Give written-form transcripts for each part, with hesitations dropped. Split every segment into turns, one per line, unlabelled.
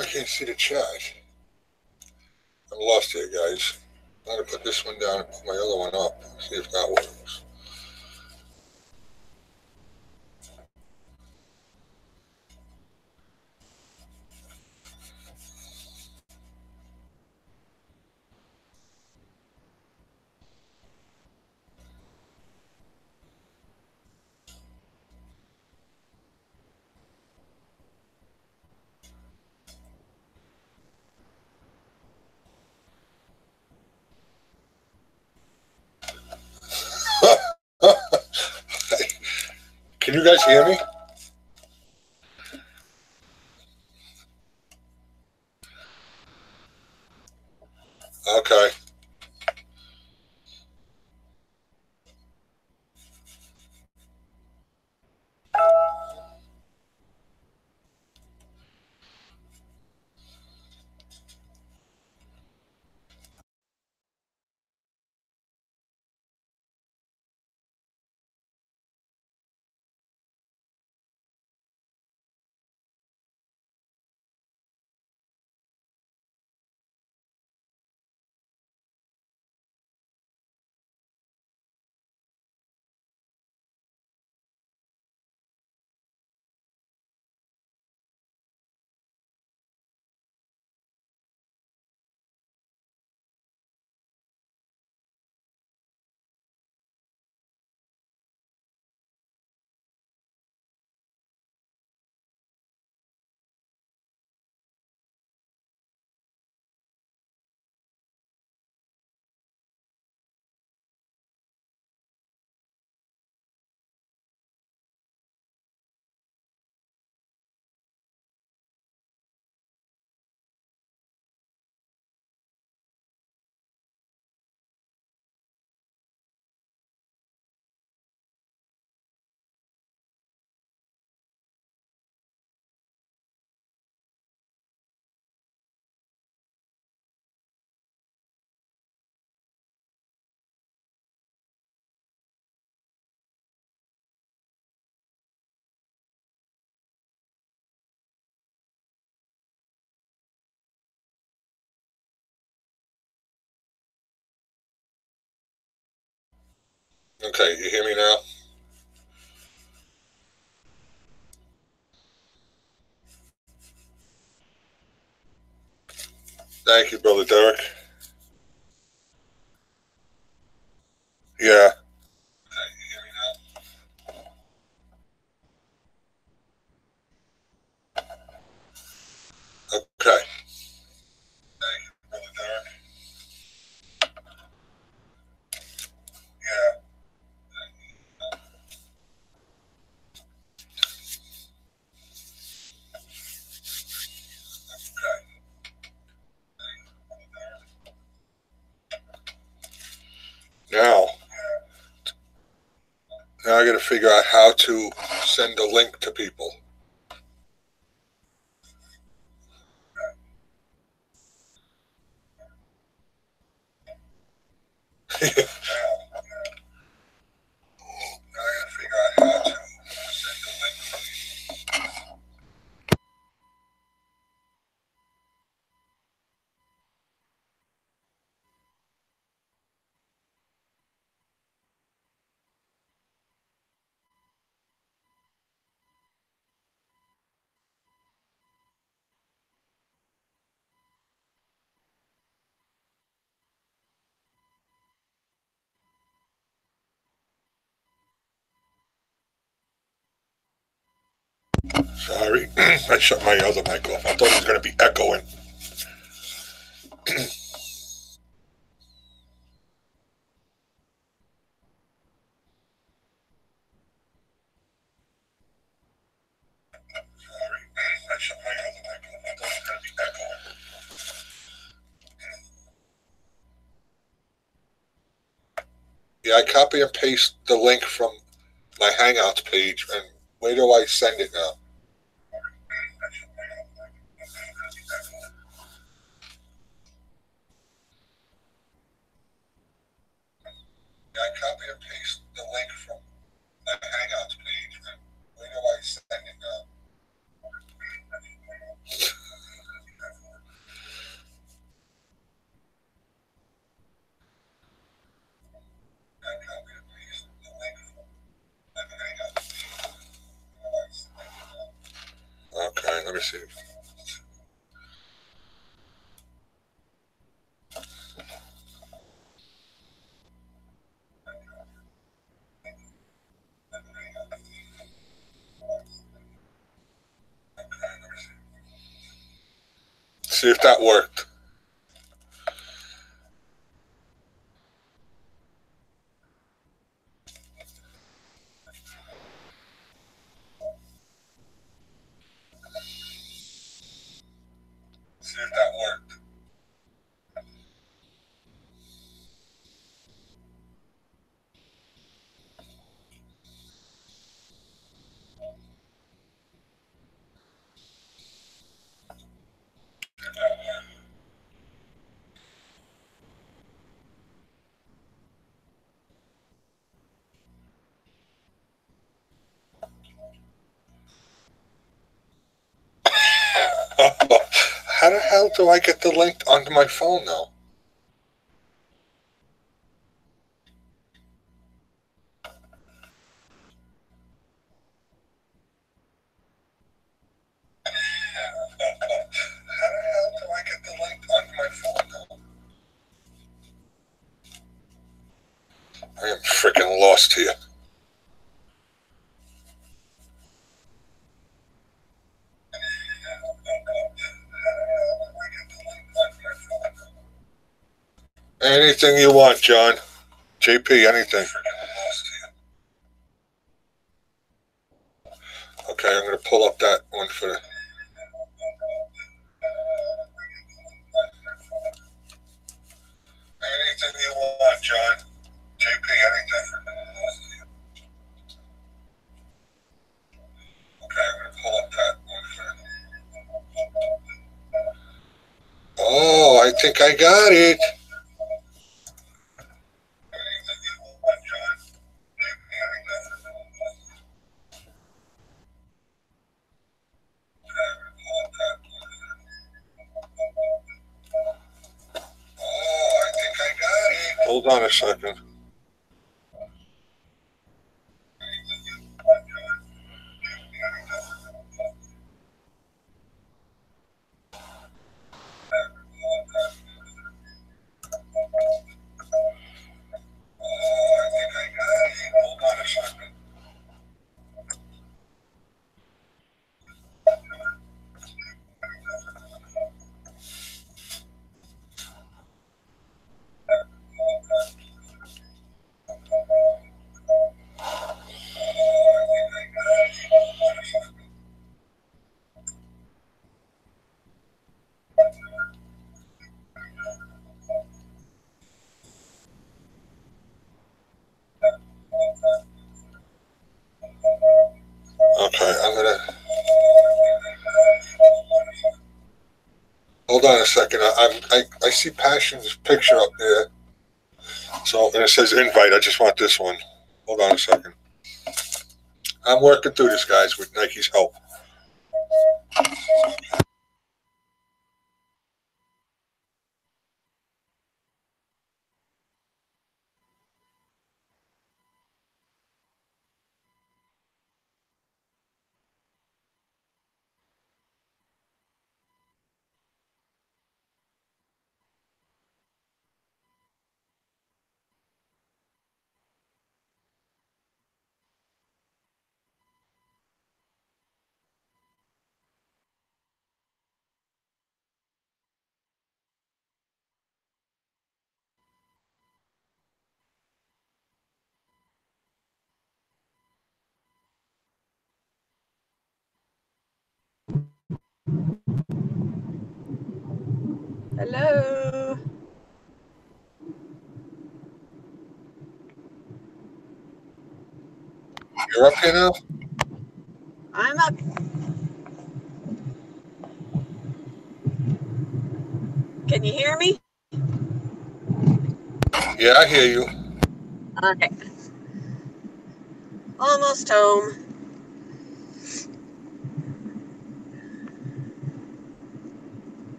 I can't see the chat. I'm lost here, guys. I'm going to put this one down and put my other one up. See if that works. Can you guys hear me? Okay. Okay, you hear me now? Thank you, Brother Derek. Yeah. Okay. Thank you, Brother Derek. Yeah. Now, I got to figure out how to send a link to people. Sorry, I shut my other mic off. I thought it was going to be echoing. I shut my other mic off. I thought it was going to be echoing. Yeah, I copy and paste the link from my Hangouts page, and where do I send it now? Yeah, I copy and paste the link from my Hangouts page, and where do I send it now? receive. See if that worked. See if that worked. How the hell do I get the link onto my phone now? How the hell do I get the link onto my phone now? I am freaking lost here. Anything you want, John. JP, anything. Okay, I'm going to pull up that one for the... Anything you want, John. JP, anything. Okay, I'm going to pull up that one for the... Oh, I think I got it. Hold on a second. Okay, I'm going to... Hold on a second. I see Passion's picture up there. So, and it says invite. I just want this one. Hold on a second. I'm working through this, guys, with Nike's help.
Hello.
You're up here now?
I'm up. Can you hear me?
Yeah, I hear you.
Okay. Almost home.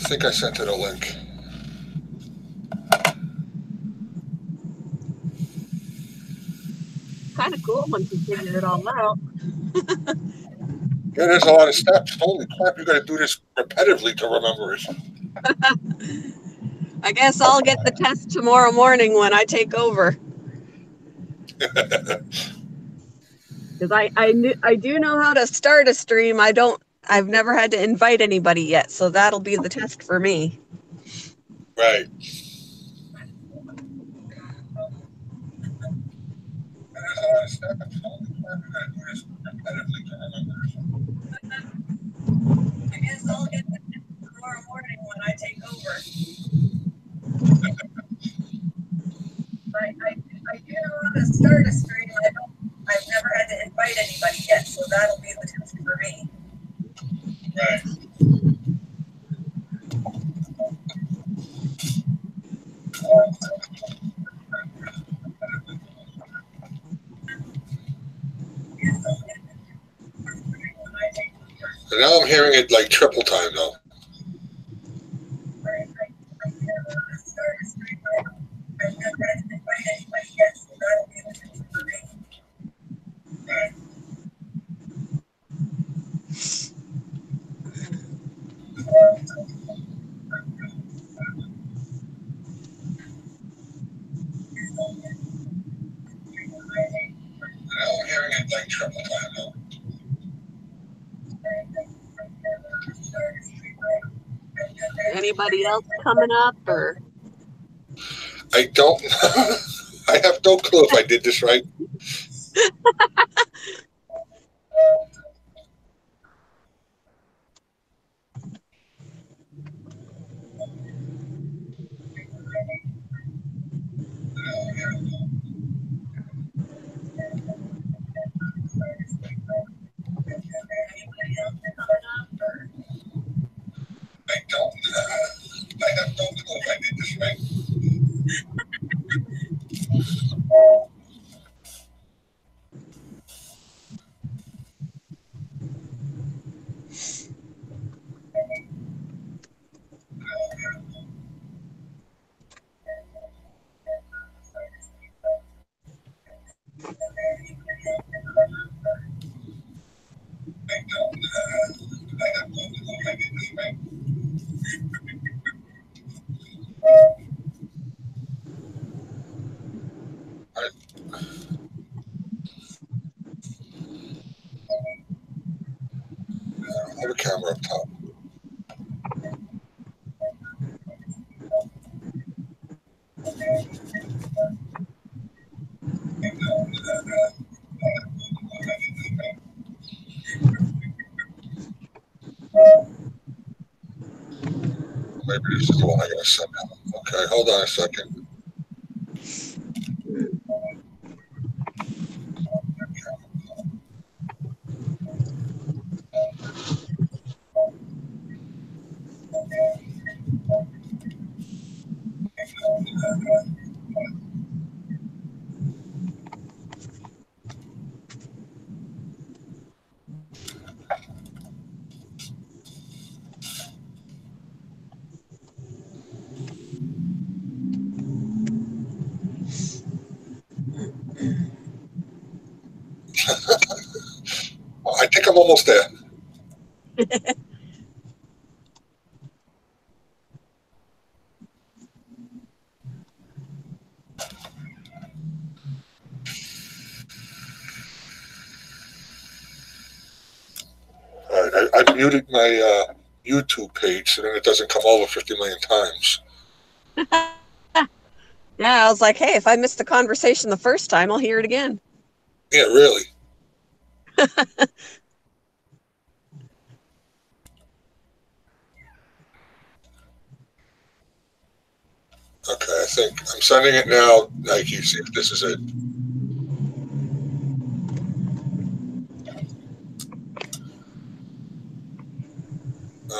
think I sent it a link.
Kind of cool once you figure it all out.
Yeah, there's a lot of steps. Holy crap, you got to do this repetitively to remember it.
I guess I'll get the test tomorrow morning when I take over. Because I do know how to start a stream. I've never had to invite anybody yet, so that'll be the test for me.
Right.
I guess I'll get the test tomorrow morning when I take over. I do know how to start a stream. I've never had to invite anybody yet, so that'll be the test for me.
Right. And now I'm hearing it like triple time though. Now I'm hearing it like triple time though.
Anybody else coming up or?
I don't know. I have no clue if I did this right. I don't know. I have no clue if I did this right. I have a camera up top. Maybe this is the one I gotta send out. Okay, hold on a second. I think I'm almost there. All right, I muted my YouTube page so then it doesn't come over 50 million times.
Yeah, I was like, hey, if I missed the conversation the first time, I'll hear it again.
Yeah, really. Okay, I think I'm sending it now. Nike, see if this is it.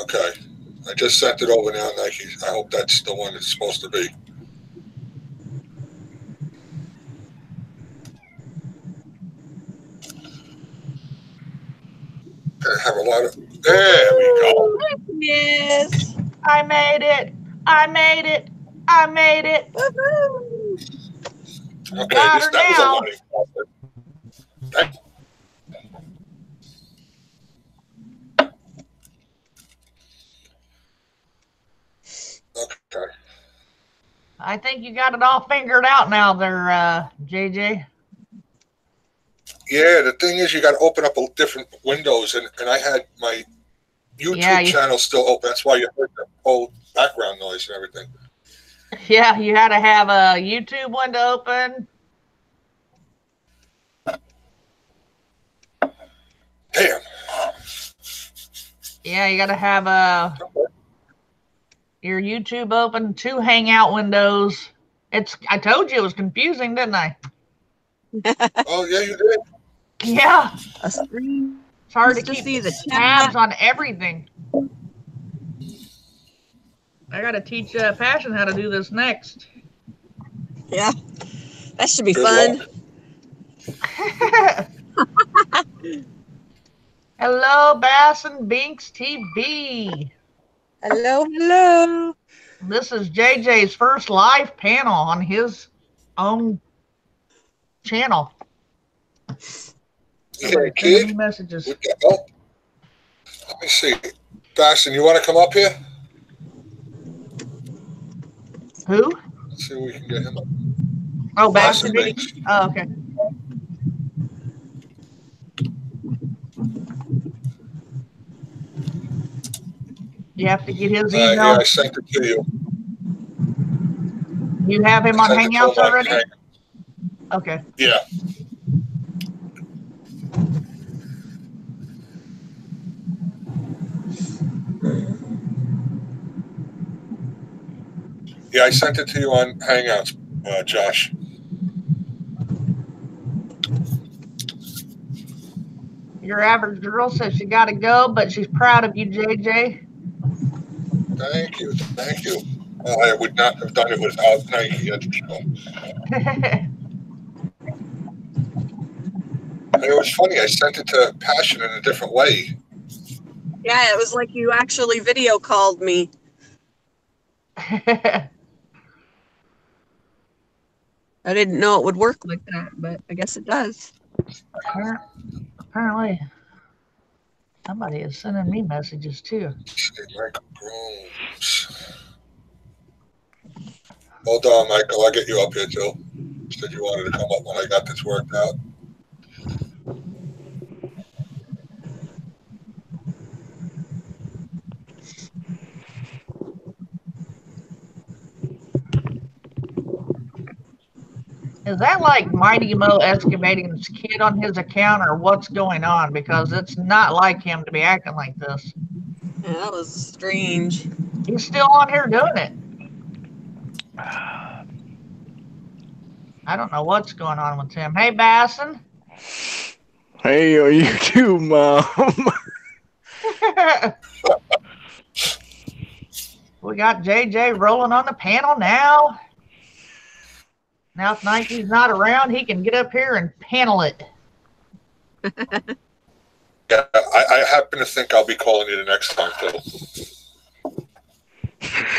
Okay, I just sent it over now, Nike. I hope that's the one it's supposed to be. I have a lot of. There we go.
Yes.
I made it. I made it. I made it.
Woohoo!
Okay,
Got her
that was a
now.
learning process. Okay.
I think you got it all figured out now there, JJ.
Yeah, the thing is, you got to open up a different windows, and I had my YouTube channel still open. That's why you heard the whole background noise and everything.
Yeah, you had to have a YouTube window open.
Damn.
Yeah, you got to have your YouTube open, 2 Hangout windows. I told you it was confusing, didn't I?
Oh, yeah, you did.
Yeah.
A screen.
It's hard to
to
keep
see the
tabs on everything. I got to teach Passion how to do this next.
Yeah, that should be
Good
fun.
Hello, Bass and Binks TV.
Hello, hello.
This is JJ's first live panel on his own channel.
Yeah, kid.
Messages.
What the hell? Let me see. Bastion, you want to come up here?
Who?
Let's see if we can get him up.
Oh, Bastion. Oh, okay. You have to get his email.
Yeah, I sent it to you.
You have him on Hangouts already? Okay.
Yeah. Yeah, I sent it to you on Hangouts, Josh.
Your average girl says she got to go, but she's proud of you, JJ.
Thank you. Thank you. I would not have done it without Nike. That's for sure. And it was funny. I sent it to Passion in a different way.
Yeah, it was like you actually video called me. I didn't know it would work like that, but I guess it does.
Apparently, somebody is sending me messages too.
Michael Grooms. Hold on, Michael. I'll get you up here too. You said you wanted to come up when I got this worked out.
Is that like Mighty Mo Excavating's kid on his account, or what's going on? Because it's not like him to be acting like this.
Yeah, that was strange.
He's still on here doing it. I don't know what's going on with him. Hey, Basson.
Hey, you too, Mom.
We got JJ rolling on the panel now. Now, if Nike's not around, he can get up here and panel it.
Yeah, I happen to think I'll be calling you the next time, too.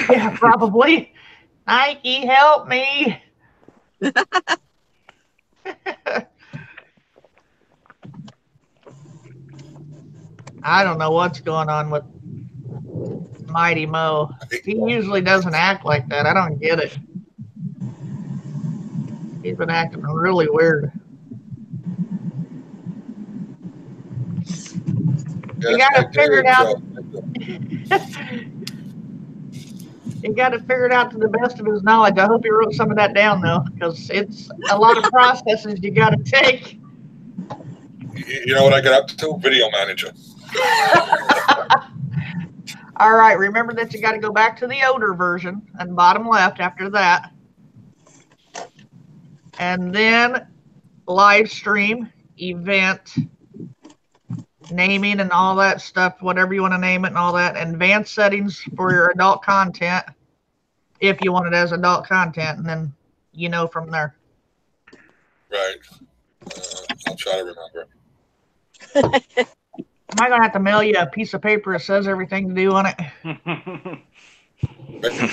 Yeah, probably. Nike, help me. I don't know what's going on with Mighty Mo. He usually doesn't act like that. I don't get it. He's been acting really weird.
Yeah,
You gotta figure it out. He got it figured out to the best of his knowledge. I hope he wrote some of that down, though, because it's a lot of processes you got to take.
You know what I got up to? Video Manager.
All right, remember that you got to go back to the older version and bottom left after that. And then live stream, event, naming and all that stuff, whatever you want to name it and all that. Advanced settings for your adult content, if you want it as adult content, and then you know from there.
Right. I'll try to remember.
Am I gonna have to mail you a piece of paper that says everything to do on it?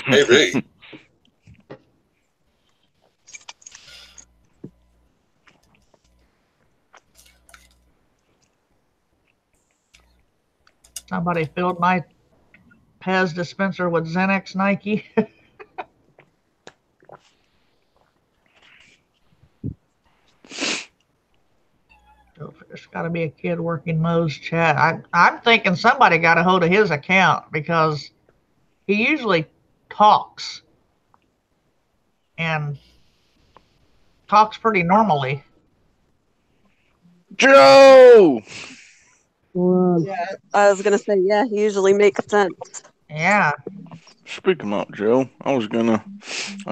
Maybe.
Somebody filled my Pez dispenser with Xanax Nike. So there's got to be a kid working Mo's chat. I'm thinking somebody got a hold of his account because he usually talks and talks pretty normally.
Joe!
Yeah, I was gonna say, yeah, he usually makes sense.
Yeah.
Speak him up, Joe. I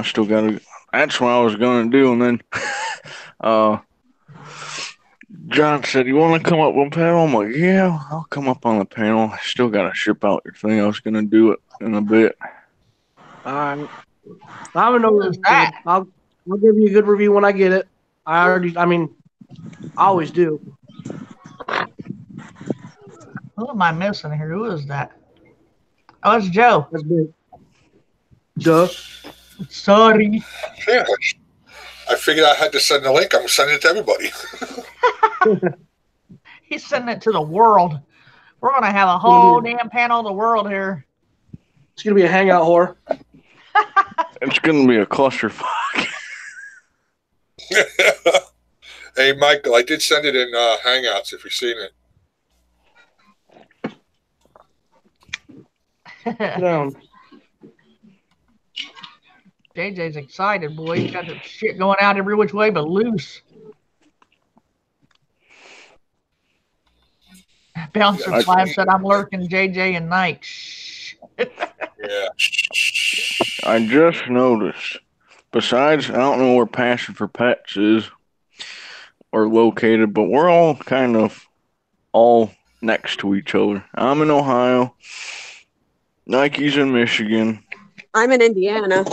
still gotta, that's what I was gonna do, and then, John said, you want to come up on panel? I'm like, yeah, I'll come up on the panel. I still got to ship out your thing. I was going to do it in a bit.
I don't know
Who's that?
I'll give you a good review when I get it. I always do.
Who am I missing here? Who is that? Oh, it's Joe.
That's big. Duh.
Sorry.
Yeah, I figured I had to send the link. I'm sending it to everybody.
He's sending it to the world. We're going to have a whole damn panel of the world here.
It's going to be a hangout whore.
It's going to be a clusterfuck.
Hey, Michael, I did send it in Hangouts if you've seen it.
Down.
JJ's excited, boy. He's got the shit going out every which way but loose. Bouncer Flash said, I'm lurking JJ and Nike. Shh.
Yeah.
I just noticed, besides, I don't know where Passion for Pets is or located, but we're all kind of all next to each other. I'm in Ohio. Nike's in Michigan.
I'm in Indiana.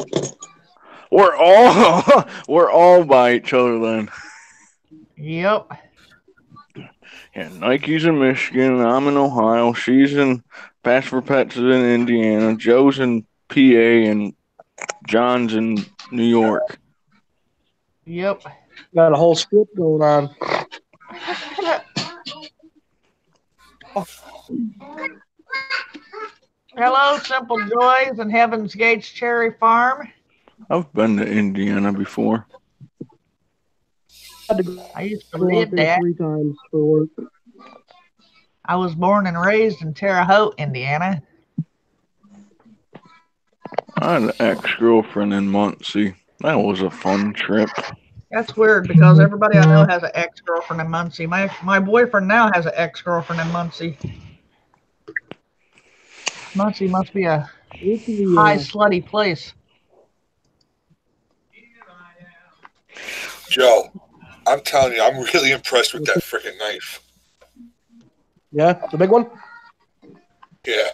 We're all by each other then.
Yep.
Yeah, Nike's in Michigan. I'm in Ohio. She's in Passion for Pets is in Indiana. Joe's in PA and John's in New York.
Yep.
Got a whole script going on.
Hello, Simple Joys and Heaven's Gates Cherry Farm.
I've been to Indiana before.
I used to live there
3 times for work.
I was born and raised in Terre Haute, Indiana.
I had an ex-girlfriend in Muncie. That was a fun trip.
That's weird because everybody I know has an ex-girlfriend in Muncie. My boyfriend now has an ex-girlfriend in Muncie. Muncie must be a high slutty place.
Joe, I'm telling you, I'm really impressed with that freaking knife.
Yeah, the big one?
Yeah.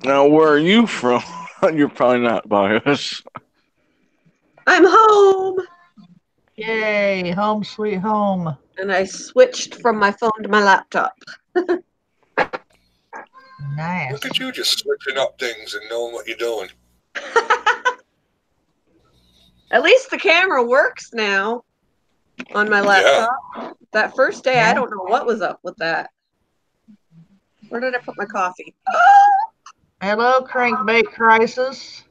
Now, where are you from? You're probably not by us.
I'm home.
Yay, home sweet home.
And I switched from my phone to my laptop.
Nice.
Look at you just switching up things and knowing what you're doing.
At least the camera works now on my laptop. That first day, I don't know what was up with that. Where did I put my coffee?
Hello, Crankbait Crisis.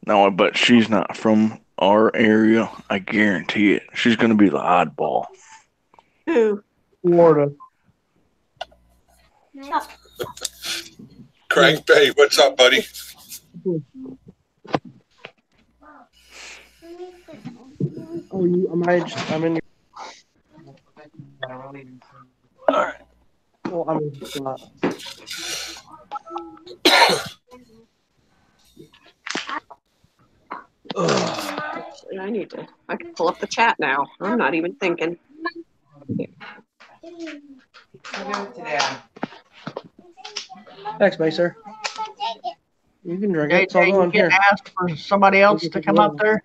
No, I bet she's not from our area. I guarantee it. She's going to be the oddball.
Who?
Florida.
Crank Bay, what's up, buddy?
Oh, I'm in your...
All right.
Well, I mean, it's not.
Actually, I can pull up the chat now. I'm not even thinking.
Thanks, Macer. You can drink it. It's all
JJ, you
going
get
here.
asked for somebody else to come up there?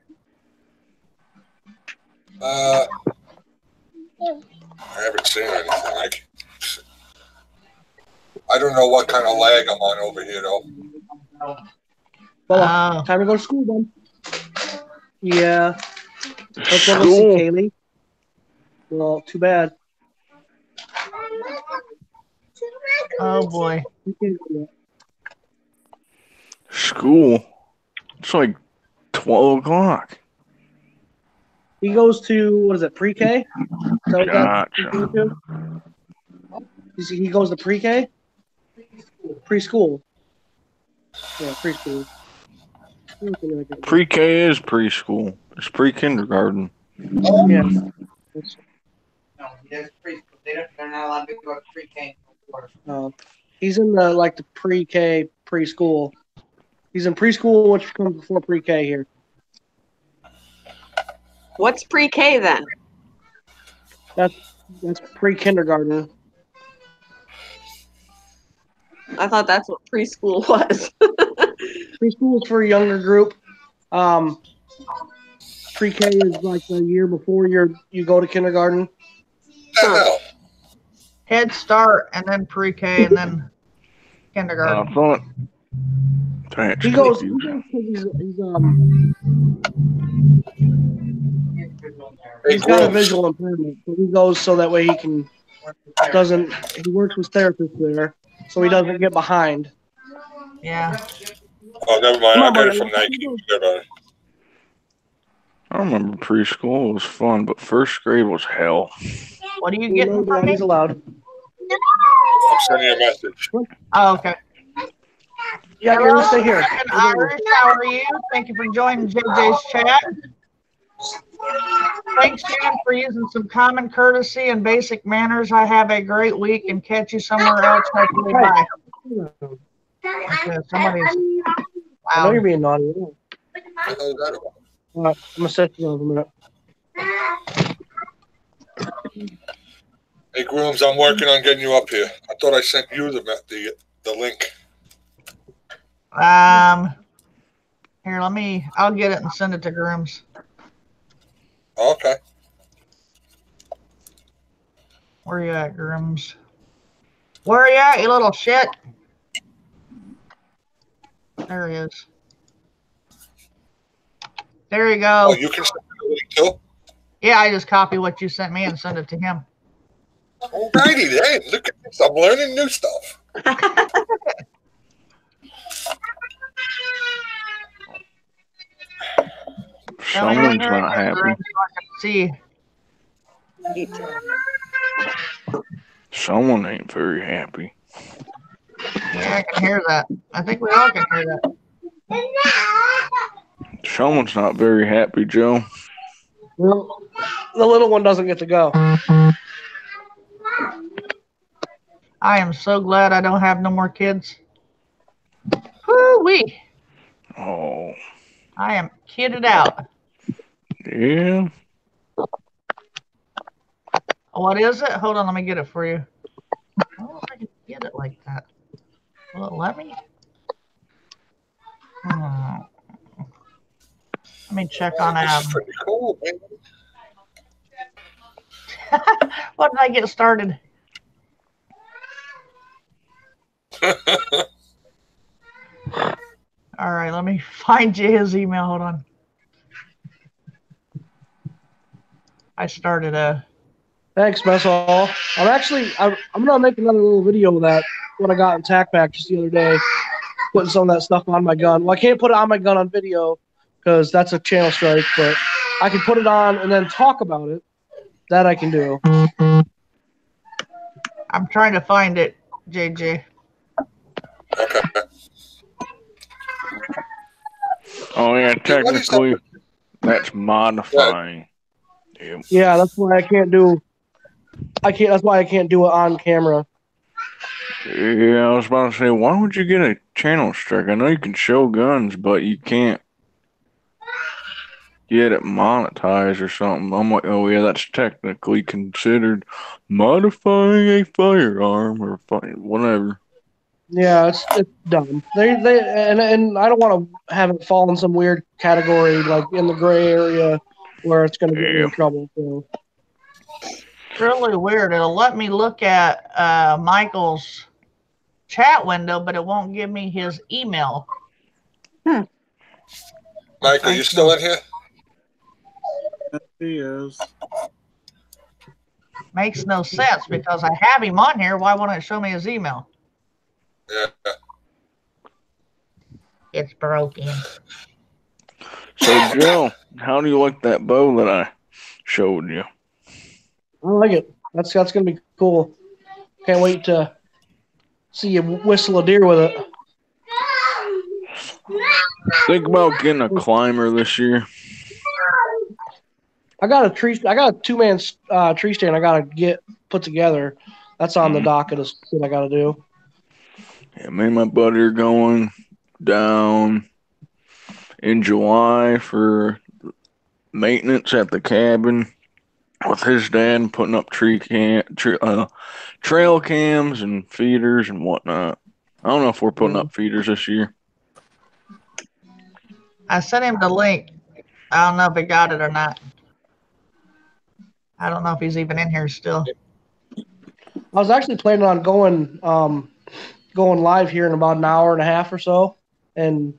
I haven't seen anything. I don't know what kind of lag I'm on over here, though.
Well, time to go to school then. Yeah. Let's go see
School.
Kaylee. Well, too bad.
Oh boy.
School. It's like 12 o'clock.
He goes to, what is it, pre-K? So
Gotcha.
he goes to pre-K? Preschool. Yeah, preschool.
Pre-K is preschool. It's pre-kindergarten.
Yeah.
They're not allowed to go to pre-K.
He's in the pre-K preschool. He's in preschool, which comes before pre-K here.
What's pre-K then?
That's pre-kindergarten.
I thought that's what preschool was.
Preschool is for a younger group. Pre-K is like the year before you go to kindergarten.
Hell.
Head Start and then pre-K and then kindergarten.
I thought that's
He goes.
confusing.
He's got a visual impairment, so he goes so that way he works with therapists there, so he doesn't get behind.
Yeah.
Oh, never mind. I got it from Nike.
I remember preschool was fun, but first grade was hell.
What are you getting from me?
He's allowed.
I'm sending you a message.
Oh, okay.
Yeah,
Hello,
you're stay here.
Irish, how are you? Thank you for joining JJ's chat. Thanks, Jan, for using some common courtesy and basic manners. I have a great week and catch you somewhere else. Hopefully, bye. Okay, somebody's
I know
loud.
you're being naughty.
What the hell is that about?
I'm gonna set you down for a minute.
Hey, Grooms, I'm working on getting you up here. I thought I sent you the link.
Here, I'll get it and send it to Grooms.
Okay.
Where you at, Grooms? Where you at, you little shit? There he is. There you go.
Oh, you can send me the link too?
Yeah, I just copy what you sent me and send it to him.
Alrighty then. Look at this. I'm learning new stuff.
Someone's not happy.
So I can see.
Someone ain't very happy.
Yeah, I can hear that. I think we all can hear that.
Someone's not very happy, Joe.
Well, the little one doesn't get to go.
I am so glad I don't have no more kids. Woo-wee.
Oh,
I am kidded out.
yeah.
What is it? Hold on, let me get it for you. I don't know if I can get it like that. Will it let me? Let me check on
This is pretty cool, man.
What did I get started? All right, let me find you his email. Hold on. I started a.
Thanks, Mess Hall. I'm gonna make another little video of that what I got in TAC Pack just the other day, putting some of that stuff on my gun. Well, I can't put it on my gun on video because that's a channel strike, but I can put it on and then talk about it. That I can do.
I'm trying to find it, JJ.
Okay.
Oh, yeah, technically, that's modifying. Yep.
Yeah, that's why I can't do. That's why I can't do it on camera.
Yeah, I was about to say, why would you get a channel strike? I know you can show guns, but you can't get it monetized or something. I'm like, oh yeah, that's technically considered modifying a firearm or whatever.
Yeah, it's dumb. And I don't want to have it fall in some weird category like in the gray area where it's going to get me in trouble. So.
It's really weird. It'll let me look at Michael's chat window, but it won't give me his email.
Mike, are you still in here?
Yes, he is.
Makes no sense because I have him on here. Why won't it show me his email?
Yeah.
It's broken.
So, Joe, how do you like that bow that I showed you?
I like it. That's going to be cool. Can't wait to see you whistle a deer with it.
Think about getting a climber this year.
I got a 2-man tree stand I got to get put together. That's on the docket of shit I got to do.
Yeah, me and my buddy are going down in July for maintenance at the cabin with his dad, putting up trail cams and feeders and whatnot. I don't know if we're putting up feeders this year.
I sent him the link. I don't know if he got it or not. I don't know if he's even in here still.
I was actually planning on going live here in about an hour and a half or so and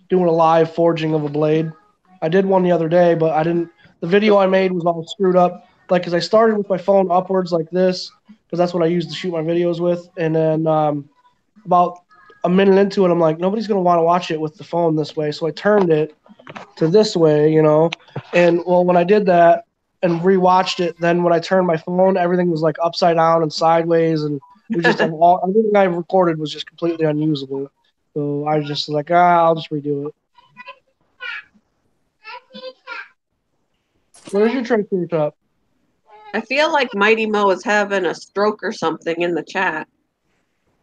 doing a live forging of a blade. I did one the other day, but I didn't. The video I made was all screwed up. Like, because I started with my phone upwards like this, because that's what I use to shoot my videos with. And then about a minute into it, I'm like, nobody's going to want to watch it with the phone this way. So I turned it to this way, you know. And, well, when I did that and rewatched it, then when I turned my phone, everything was like upside down and sideways. And it was just everything I recorded was just completely unusable. So I was just like, I'll just redo it. Where's your Triceratops?
I feel like Mighty Mo is having a stroke or something in the chat.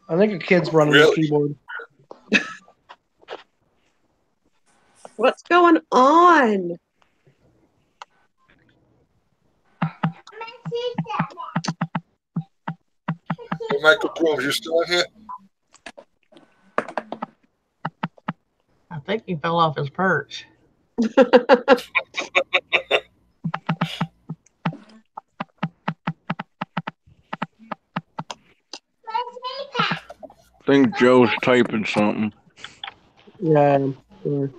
I think a kid's running the keyboard.
What's going on?
Hey, Michael Grooms, you still in here?
I think he fell off his perch.
I think Joe's typing something.
Yeah, I'm sure.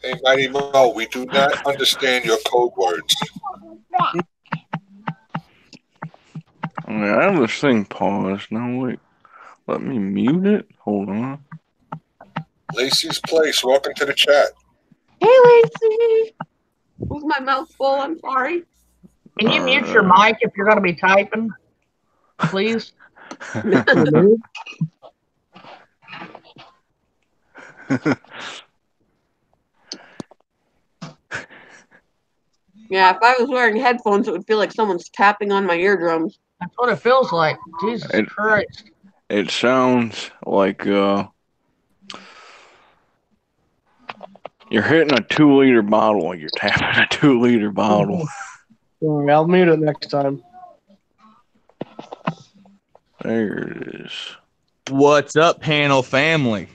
Hey, Mighty Mo, we do not understand your code words.
I have this thing paused. Now, wait. Let me mute it. Hold on.
Lacey's Place, welcome to the chat.
Hey, Lacey. With my mouth full, I'm sorry.
Can you mute your mic if you're going to be typing, please?
Yeah, if I was wearing headphones, it would feel like someone's tapping on my eardrums.
That's what it feels like. Jesus Christ.
It sounds like you're hitting a 2-liter bottle when you're tapping a 2-liter bottle.
Sorry, I'll mute it next time.
There it is.
What's up, panel family?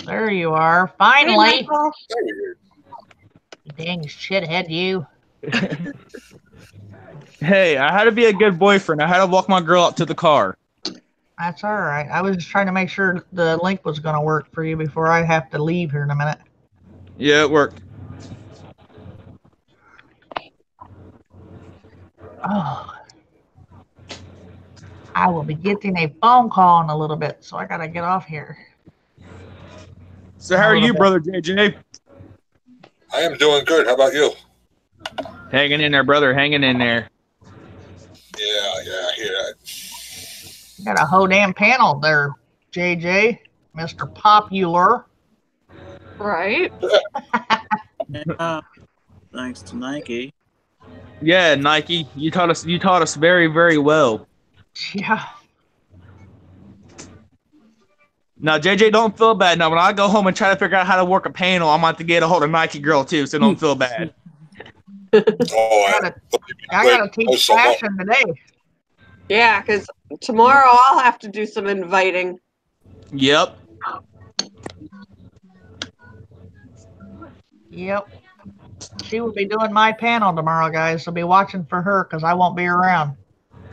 There you are. Finally.
Hey, Michael.
You dang shithead, you.
Hey, I had to be a good boyfriend. I had to walk my girl out to the car.
That's all right. I was just trying to make sure the link was going to work for you before I have to leave here in a minute.
Yeah, it worked.
Oh. I will be getting a phone call in a little bit, so I got to get off here.
So how are you, brother JJ?
I am doing good. How about you?
Hanging in there, brother. Hanging in there.
Yeah, I hear that.
Got a whole damn panel there, JJ, Mr. Popular.
Right?
Yeah, thanks to Nike.
Yeah, Nike. You taught us very, very well.
Yeah.
Now, JJ, don't feel bad. Now, when I go home and try to figure out how to work a panel, I'm about to get a hold of Nike girl too, so don't feel bad.
Oh,
I gotta teach fashion today.
Yeah, because tomorrow I'll have to do some inviting.
Yep.
Yep. She will be doing my panel tomorrow, guys. So be watching for her because I won't be around.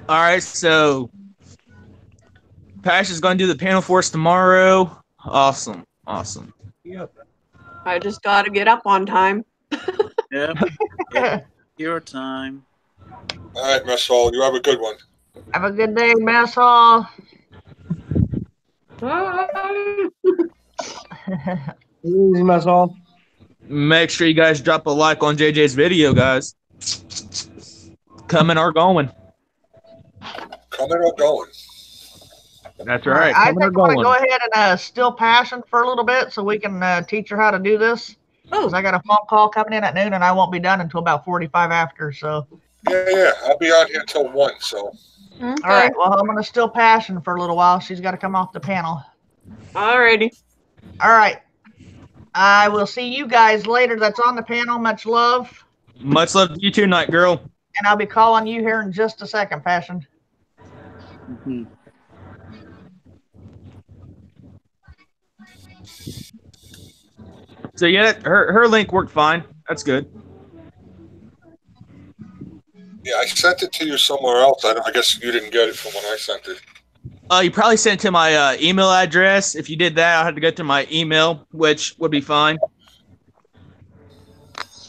All right, so Passion's going to do the panel for us tomorrow. Awesome. Awesome.
Yep.
I just got to get up on time.
Yep. Yep. Your time.
All right, Mess Hall, you have a good one.
Have a good day, Mess Hall.
Easy, Mess Hall.
Make sure you guys drop a like on JJ's video, guys. Coming or going.
Coming or going?
That's right.
I
Coming or
think I'm going to
going.
go ahead and still Passion for a little bit so we can teach her how to do this. Because I got a phone call coming in at noon and I won't be done until about 45 after. So.
Yeah. I'll be on here till 1, so.
Okay.
All right. Well, I'm going to still Passion for a little while. She's got to come off the panel.
Alrighty.
All right. I will see you guys later. That's on the panel. Much love.
Much love to you too, Night Girl.
And I'll be calling you here in just a second, Passion.
Mm-hmm.
So yeah, her link worked fine. That's good.
Yeah, I sent it to you somewhere else. I guess you didn't get it from when I sent it.
You probably sent it to my email address. If you did that, I'll have to go through my email, which would be fine.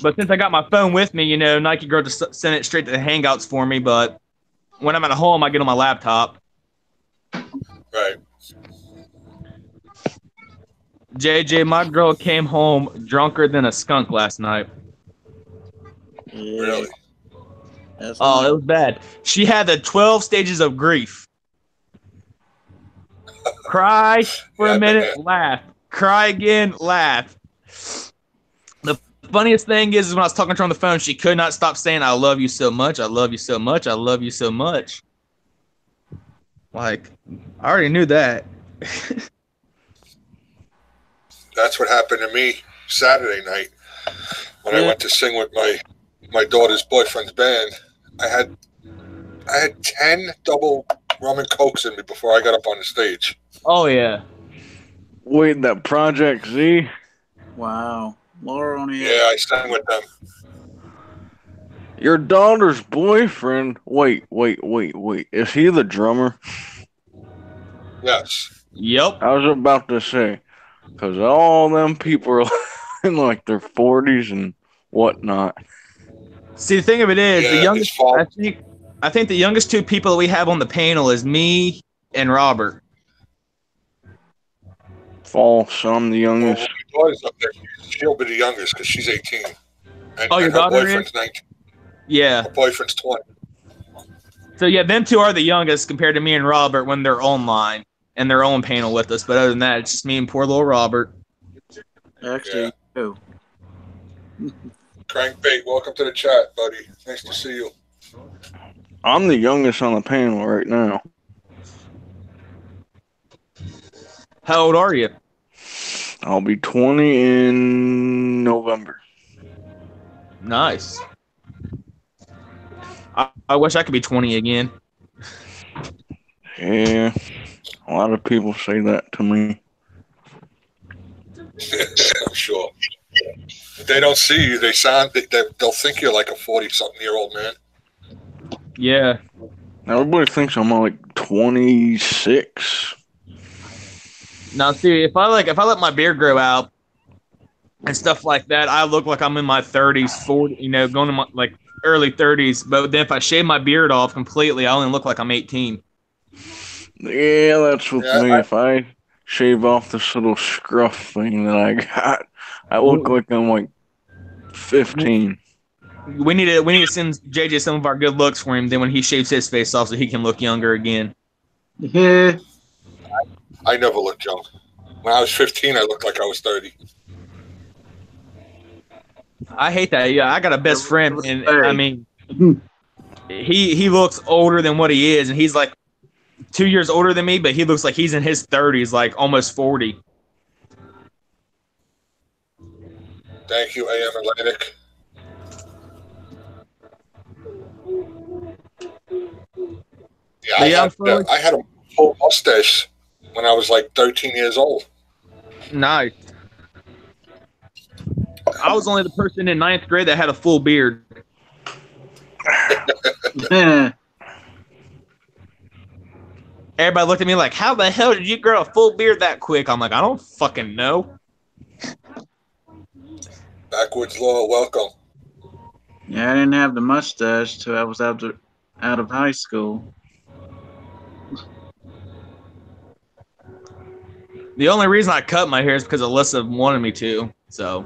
But since I got my phone with me, Nike Girl just sent it straight to the Hangouts for me. But when I'm at home, I get on my laptop.
Right.
JJ, my girl came home drunker than a skunk last night.
Yeah.
Really?
That's
Oh,
nice.
it was bad. She had the 12 stages of grief. Cry for
Yeah,
a minute,
man.
laugh. Cry again, laugh. The funniest thing is when I was talking to her on the phone, she could not stop saying, I love you so much, I love you so much, I love you so much. Like, I already knew that.
That's what happened to me Saturday night when I went to sing with my daughter's boyfriend's band. I had 10 double rum and cokes in me before I got up on the stage.
Oh, yeah.
Wait, that Project Z?
Wow. Laura only had
Yeah, I sang with them.
Your daughter's boyfriend? Wait. Is he the drummer?
Yes.
Yep.
I was about to say, because all them people are in like their 40s and whatnot.
See, the thing of it is,
Yeah,
the
his
youngest,
fault.
I think the youngest two people that we have on the panel is me and Robert.
False, I'm the
Well,
youngest.
my daughter's up there. She'll be the youngest because she's 18. And,
Oh, your
and her
daughter
boyfriend's 19.
Yeah.
Her boyfriend's 20.
So, yeah, them two are the youngest compared to me and Robert when they're online and their own panel with us. But other than that, it's just me and poor little Robert.
actually two.
Crankbait, welcome to the chat, buddy. Nice to see you.
I'm the youngest on the panel right now.
How old are you?
I'll be 20 in November.
Nice. I wish I could be 20 again.
Yeah, a lot of people say that to me.
I'm sure. If they don't see you, they'll think you're like a 40-something-year-old man.
Yeah.
Everybody thinks I'm like 26.
Now, see, if I let my beard grow out and stuff like that, I look like I'm in my 30s, 40, going to my early 30s. But then if I shave my beard off completely, I only look like I'm 18.
Yeah, that's with
Yeah,
me. If I shave off this little scruff thing that I got, I look like I'm like 15.
We need to send JJ some of our good looks for him. Then when he shaves his face off, so he can look younger again.
Yeah.
I never looked young. When I was 15, I looked like I was 30.
I hate that. Yeah, I got a best friend, and I mean, he looks older than what he is, and he's like 2 years older than me, but he looks like he's in his 30s, like almost 40.
Thank you, AM Atlantic. Yeah, I had a full mustache when I was like 13 years old.
Nice. I was only the person in 9th grade that had a full beard. Everybody looked at me like, how the hell did you grow a full beard that quick? I'm like, I don't fucking know.
Backwoods Law, welcome.
Yeah, I didn't have the mustache till I was out of high school.
The only reason I cut my hair is because Alyssa wanted me to. So.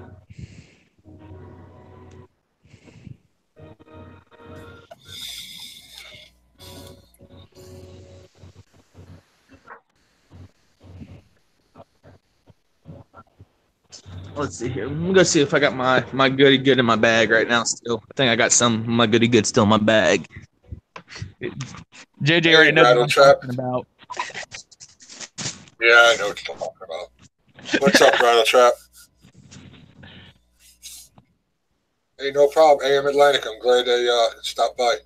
Let's see here. I'm gonna see if I got my goody good in my bag right now. Still, I think I got some of my goody good still in my bag. JJ already knows what I'm talking about.
Yeah, I know what you're talking about. What's up, Rattle Trap? Hey, no problem. AM Atlantic. I'm glad they stopped by.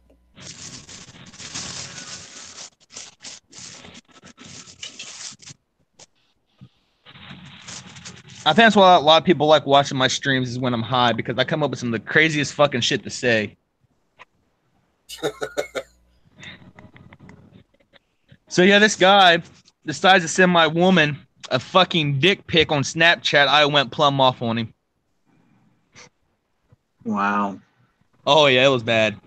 I think that's why a lot of people like watching my streams is when I'm high, because I come up with some of the craziest fucking shit to say. So yeah, this guy decides to send my woman a fucking dick pic on Snapchat. I went plumb off on him.
Wow.
Oh yeah, it was bad.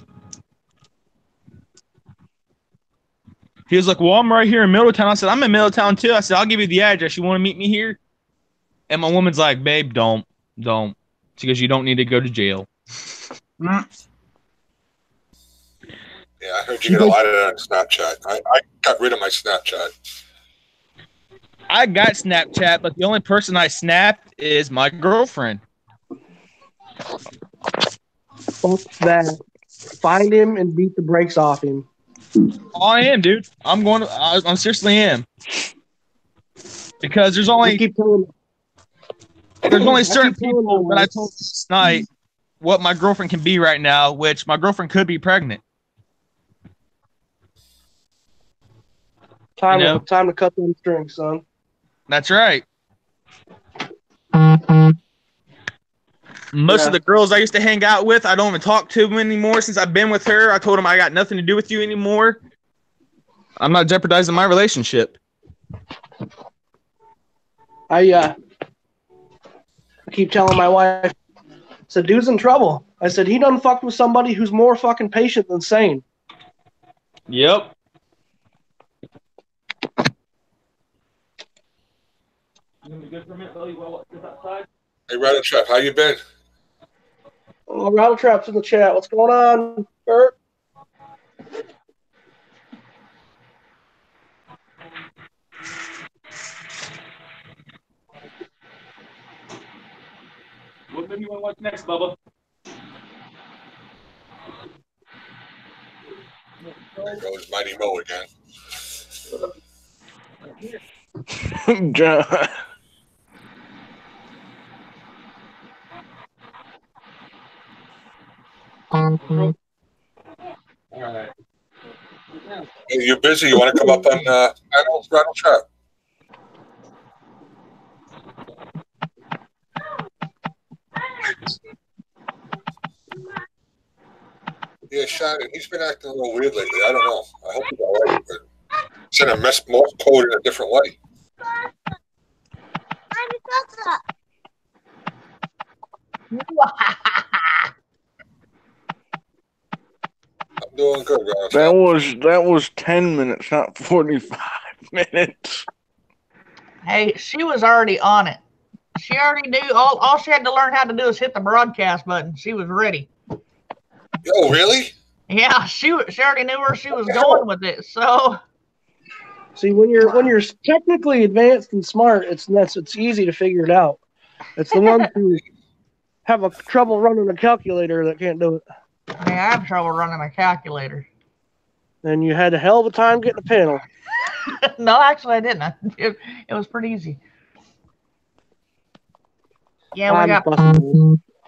He was like, well, I'm right here in Middletown. I said, I'm in Middletown too. I said, I'll give you the address. You want to meet me here? And my woman's like, babe, don't. She goes, you don't need to go to jail.
Yeah, I heard you get a lot of that on Snapchat. I got rid of my Snapchat.
I got Snapchat, but the only person I snapped is my girlfriend.
Fuck that. Find him and beat the brakes off him.
Oh, I am, dude. I seriously am. Because there's only certain people that I told this night what my girlfriend can be right now, which my girlfriend could be pregnant.
Time to cut them strings, son.
That's right. Most of the girls I used to hang out with, I don't even talk to them anymore since I've been with her. I told them I got nothing to do with you anymore. I'm not jeopardizing my relationship.
I keep telling my wife, I said, dude's in trouble. I said, he done fucked with somebody who's more fucking patient than sane.
Yep.
Hey, Rattle Trap, how you been?
Oh, Rattle Trap's in the chat. What's going on, Bert?
What movie you want to watch next, Bubba?
There goes Mighty Mo again.
John.
All right.
Hey, you're busy. You want to come up on Rattle Trap? Yeah, Shannon, he's been acting a little weird lately. I don't know. I hope he's all right. But send a Morse code in a different way. I'm doing good, guys.
That was 10 minutes, not 45 minutes.
Hey, she was already on it. She already knew. All she had to learn how to do is hit the broadcast button. She was ready.
Oh, really?
Yeah, she already knew where she was going with it. So,
see, when you're technically advanced and smart, it's easy to figure it out. It's the ones who have trouble running a calculator that can't do it.
I have trouble running a calculator.
And you had a hell of a time getting a panel.
No, actually, I didn't. It was pretty easy. Yeah,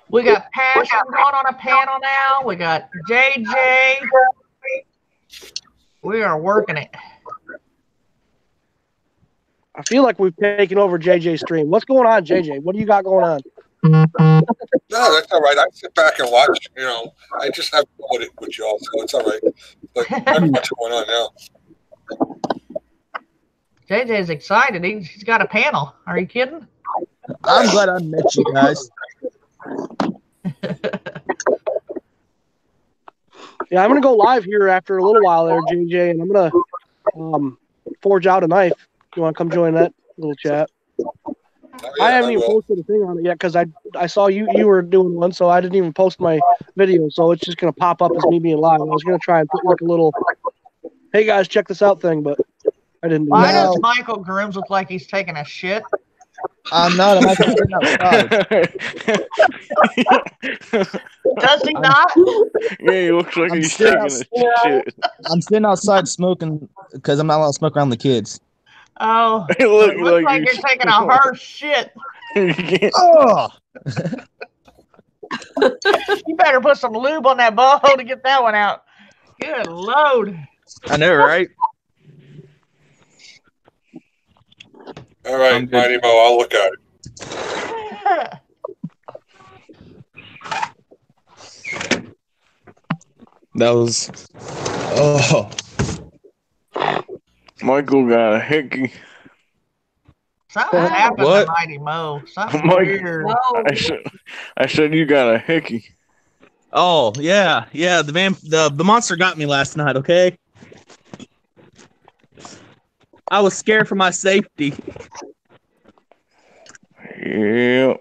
we got Passion going on a panel now. We got JJ. We are working it.
I feel like we've taken over JJ's stream. What's going on, JJ? What do you got going on?
No, that's all right. I sit back and watch. You know, I just have fun with y'all, so it's all right. But I know what's going on now.
JJ's excited. He's got a panel. Are you kidding?
I'm glad I met you guys.
Yeah, I'm gonna go live here after a little while there, JJ, and I'm gonna forge out a knife. You want to come join that little chat?
Oh, yeah,
I haven't even
will.
posted a thing on it yet because I saw you were doing one, so I didn't even post my video. So it's just gonna pop up as me being live. I was gonna try and put like a little, hey guys, check this out thing, but I didn't do
Why
that.
does Michael Grooms look like he's taking a shit?
I'm not. I'm actually sitting outside.
Does he not?
Yeah, he looks like
I'm
he's
still
taking a shit.
I'm sitting outside smoking because I'm not allowed to smoke around the kids.
Oh,
It looks
it looks like
he's-
you're taking a harsh shit.
Oh,
You better put some lube on that bow to get that one out. Good load.
I know, right?
All
I'm
right,
good.
Mighty Mo, I'll look at it.
That was. Oh,
Michael got a hickey.
Something happened
What?
to Mighty Mo. Something
Mike-
weird.
No.
I said you got a hickey.
oh, yeah. The monster got me last night. Okay. I was scared for my safety.
Yeah.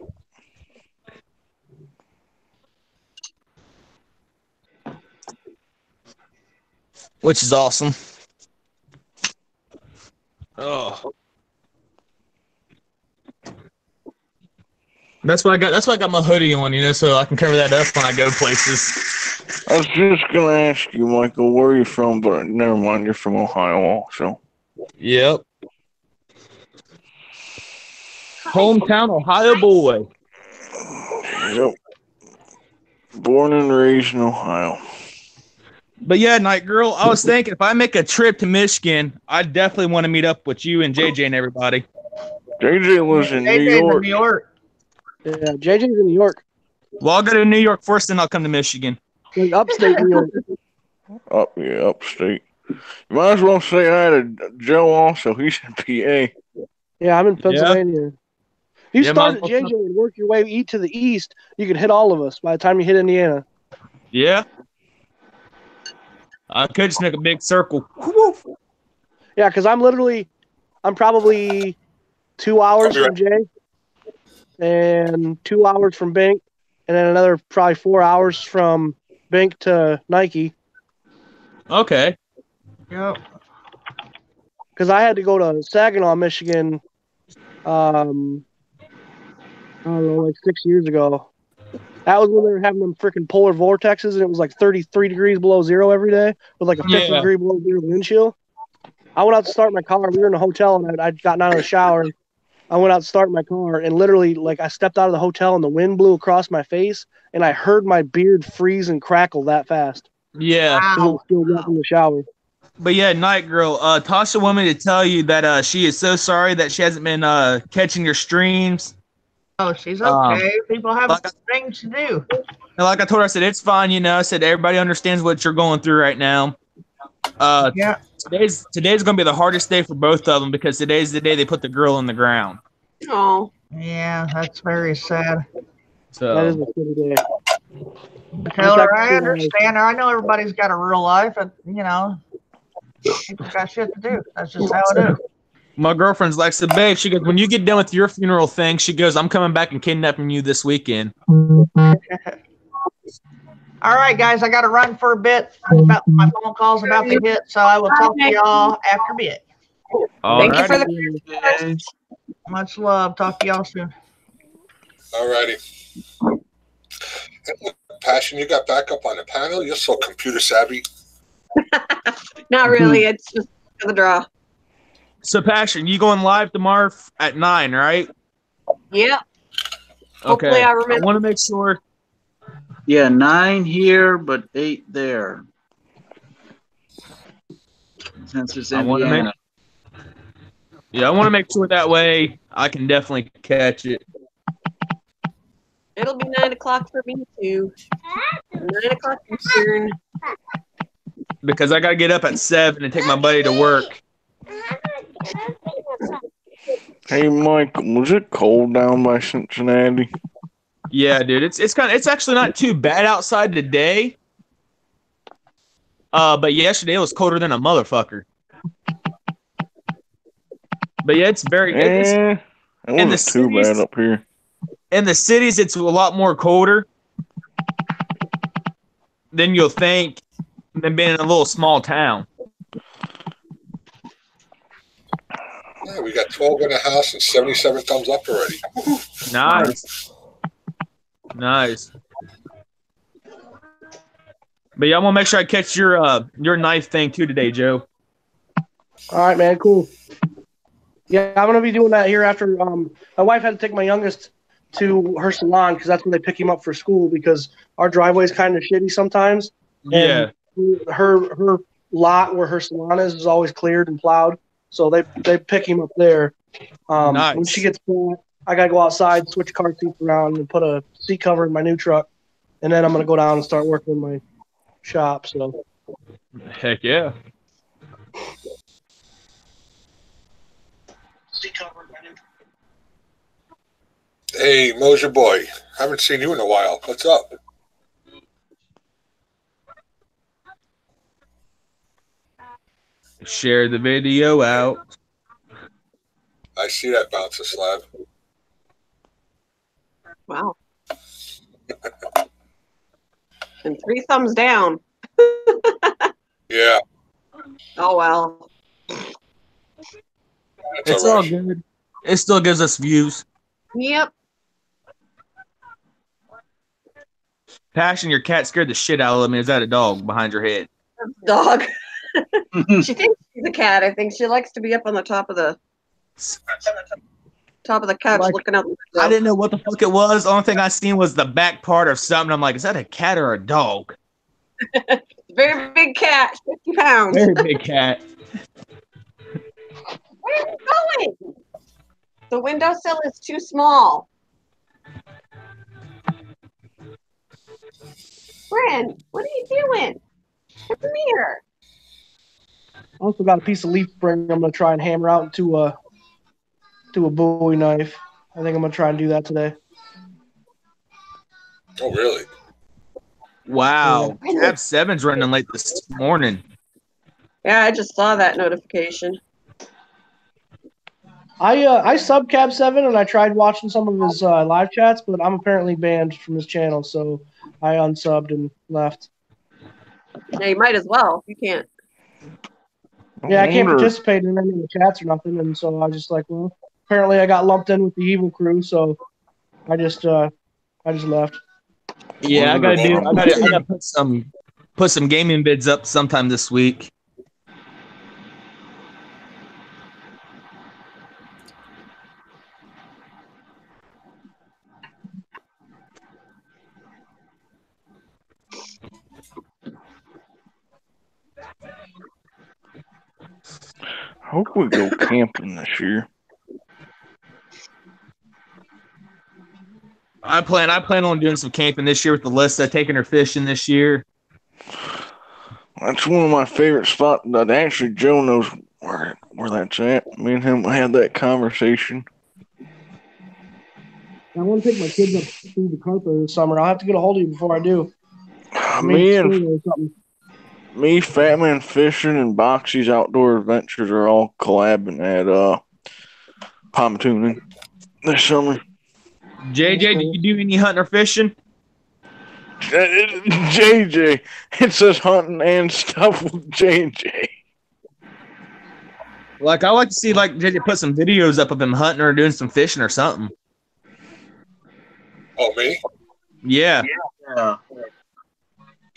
Which is awesome. Oh. That's why I got my hoodie on, so I can cover that up when I go places.
I was just gonna ask you, Michael, where are you from? But never mind, you're from Ohio also.
Yep. Hometown Ohio boy.
Yep. Born and raised in Ohio.
But yeah, Night Girl, I was thinking if I make a trip to Michigan, I definitely want to meet up with you and JJ and everybody.
JJ lives in New
JJ's in
York.
New York.
Yeah, JJ's in New York,
Well, I'll go to New York first, then I'll come to Michigan.
like upstate New York.
Upstate. You might as well say hi to Joe also. He's in PA.
Yeah, I'm in Pennsylvania. You
Yeah,
start at
might as well-
JJ and work your way to the east, you can hit all of us by the time you hit Indiana.
Yeah. I could just make a big circle. Woo.
Yeah, because I'm probably 2 hours from Jay and 2 hours from Bink, and then another probably 4 hours from Bink to Nike.
Okay.
Yep.
Because I had to go to Saginaw, Michigan, I don't know, like 6 years ago. That was when they were having them freaking polar vortexes, and it was like 33 degrees below zero every day with like a 50
Yeah.
degree below zero wind chill. I went out to start my car. We were in a hotel, and I'd gotten out of the shower. I went out to start my car, and literally, like, I stepped out of the hotel, and the wind blew across my face, and I heard my beard freeze and crackle that fast.
Yeah.
'Cause it was still wet in the shower.
But yeah, Night Girl, Tasha wanted me to tell you that she is so sorry that she hasn't been catching your streams.
Oh, she's okay. People have
like
things to do.
And like I told her, I said, it's fine, I said, everybody understands what you're going through right now.
Yeah.
Today's going to be the hardest day for both of them because today's the day they put the girl in the ground.
Oh.
Yeah, that's very sad.
That is
So,
a good day.
Taylor, I understand. I know everybody's got a real life, and people got shit to do. That's just how it is.
my girlfriend's like, so babe, she goes, when you get done with your funeral thing, she goes, I'm coming back and kidnapping you this weekend.
All right, guys, I got to run for a bit. My phone call's about to hit, so I will talk to y'all after a bit.
Thank you for the
Alrighty.
Much love. Talk to y'all soon.
All righty. Passion, you got back up on the panel? You're so computer savvy.
Not really. It's just for the draw.
So, Passion, you going live tomorrow at 9, right?
Yep.
Okay.
Hopefully I remember.
want to make sure.
Yeah, 9 here, but 8 there. Since it's
I wanna
Indiana.
I want to make sure that way I can definitely catch it.
It'll be 9 o'clock for me too. 9 o'clock Eastern.
Because I gotta get up at 7 and take my buddy to work.
Hey, Mike, was it cold down by Cincinnati?
Yeah, dude, it's actually not too bad outside today. But yesterday it was colder than a motherfucker. But yeah, it's very.
It wasn't too bad up here.
In the cities, it's a lot more colder than you'll think than being in a little small town.
Yeah, we got 12 in the house and 77 thumbs up already.
Nice. Nice. But yeah, I'm gonna make sure I catch your knife thing too today, Joe.
All right, man. Cool. Yeah, I'm gonna be doing that here after. My wife had to take my youngest to her salon because that's when they pick him up for school because our driveway is kind of shitty sometimes.
Yeah.
And her lot where her salon is always cleared and plowed, so they pick him up there.
Nice.
When she gets back, I gotta go outside, switch car seats around, and put a seat cover in my new truck, and then I'm gonna go down and start working in my shop. So.
Heck yeah.
Hey, Mosier boy, haven't seen you in a while. What's up?
Share the video out.
I see that bouncer slab.
Wow. And 3 thumbs down.
Yeah.
Oh well.
It's all good. It still gives us views.
Yep.
Passion, your cat scared the shit out of me. Is that a dog behind your head?
Dog. She thinks she's a cat. I think she likes to be up on the top of the couch looking out the window.
I didn't know what the fuck it was. The only thing I seen was the back part of something. I'm like, is that a cat or a dog?
Very big cat, 50 pounds.
Very big cat.
Where are you going? The windowsill is too small. Bryn, what are you doing? Come here.
I also got a piece of leaf spring I'm going to try and hammer out into a Bowie knife. I think I'm going to try and do that today.
Oh, really?
Wow. Cab 7's running late this morning.
Yeah, I just saw that notification.
I sub Cab 7 and I tried watching some of his live chats, but I'm apparently banned from his channel, so I unsubbed and left.
Yeah, you might as well. You can't.
Yeah, I can't participate in any of the chats or nothing, and so I was just like, well, apparently I got lumped in with the evil crew, so I just left.
Yeah, I gotta put some gaming vids up sometime this week.
I hope we go camping this year.
I plan on doing some camping this year with Alyssa, taking her fishing this year.
That's one of my favorite spots. Actually, Joe knows where that's at. Me and him had that conversation.
I want to take my kids up to the Carper this summer. I'll have to get a hold of you before I do.
Me, Fat Man Fishing, and Boxy's Outdoor Adventures are all collabing at Pontooning this summer.
JJ, did you do any hunting or fishing?
JJ, it says hunting and stuff with JJ.
Like, I like to see JJ put some videos up of him hunting or doing some fishing or something.
Oh, me?
Yeah.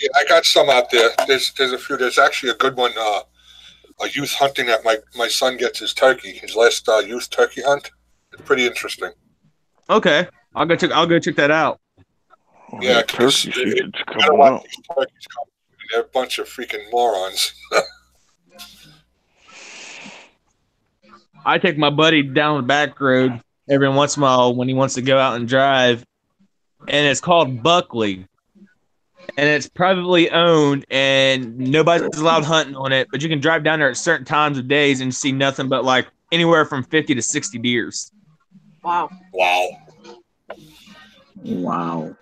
Yeah, I got some out there. There's a few. There's actually a good one. A youth hunting that my son gets his turkey. His last youth turkey hunt. It's pretty interesting.
Okay, I'll go check that out.
Yeah,
turkey season's
I don't
coming
want
up.
these turkeys coming. They're a bunch of freaking morons.
I take my buddy down the back road every once in a while when he wants to go out and drive. and it's called Buckley. And it's privately owned, and nobody's allowed hunting on it. But you can drive down there at certain times of days and see nothing but like anywhere from 50 to 60 deers.
Wow.
Wow.
Wow.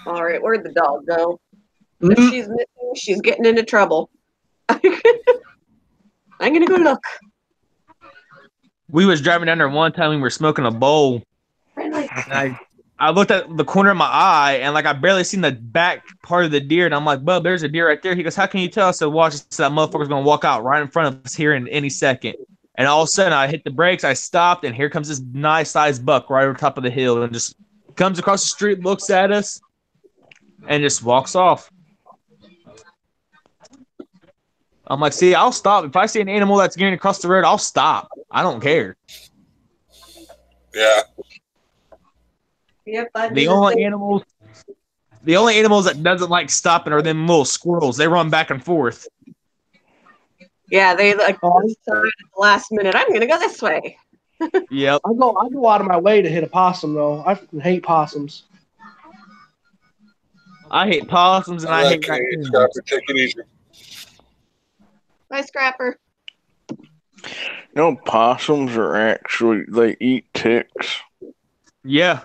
All right, where'd the dog go? If she's missing, she's getting into trouble. I'm gonna go look.
We was driving down there one time. We were smoking a bowl. And I looked at the corner of my eye, and like I barely seen the back part of the deer, and I'm like, "Bub, there's a deer right there." He goes, "How can you tell?" I said, "Watch, so that motherfucker's gonna walk out right in front of us here in any second." And all of a sudden, I hit the brakes. I stopped, and here comes this nice-sized buck right over top of the hill, and just comes across the street, looks at us, and just walks off. I'm like, "See, I'll stop if I see an animal that's getting across the road. I'll stop. I don't care."
Yeah.
Yep, I
The only animals that doesn't like stopping are them little squirrels. They run back and forth.
Yeah, they like decide at the last minute. I'm gonna go this way.
Yep.
I go out of my way to hit a possum though. I hate possums.
I hate possums and I hate raccoons.
Take it easy.
Bye, Scrapper.
Possums are actually, they eat ticks.
Yeah.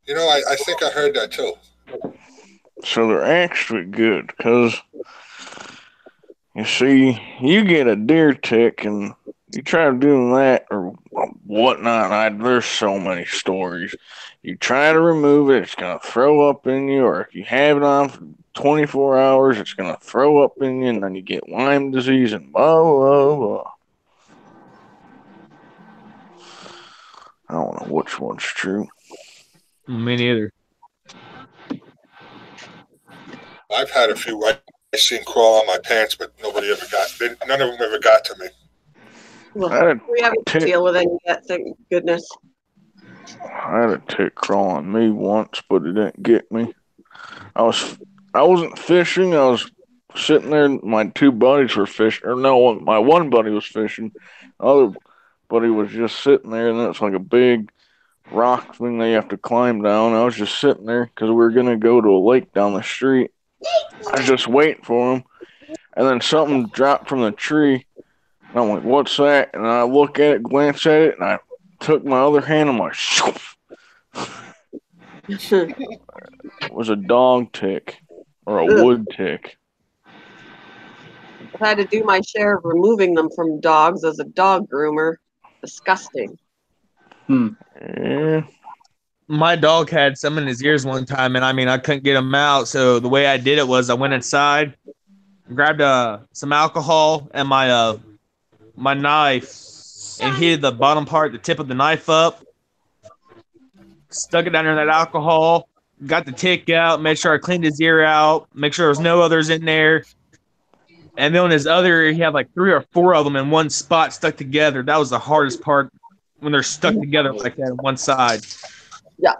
I think I heard that too.
So they're actually good because, you see, you get a deer tick and you try doing that or whatnot. There's so many stories. You try to remove it, it's going to throw up in you, or if you have it on for 24 hours, it's going to throw up in you, and then you get Lyme disease and blah, blah, blah. I don't know which one's true.
Me neither.
I've had a few I seen crawl on my pants, but none of them ever got to me.
Well, we haven't to deal with any yet, thank goodness.
I had a tick crawl on me once, but it didn't get me. I wasn't fishing. I was sitting there. My two buddies were fishing. Or no, my one buddy was fishing. The other buddy was just sitting there, and it's like a big rock thing that you have to climb down. I was just sitting there because we were going to go to a lake down the street. I was just waiting for him. And then something dropped from the tree. And I'm like, what's that? And I look at it, glance at it, and I took my other hand. I'm like, it was a dog tick or a wood tick.
I've had to do my share of removing them from dogs as a dog groomer. Disgusting.
Yeah.
My dog had some in his ears one time, and I couldn't get them out. So the way I did it was I went inside, grabbed some alcohol and my knife, and heated the bottom part, the tip of the knife up, stuck it down in that alcohol, got the tick out, made sure I cleaned his ear out, make sure there was no others in there. And then on his other ear, he had like 3 or 4 of them in one spot stuck together. That was the hardest part when they're stuck together like that on one side.
Yuck.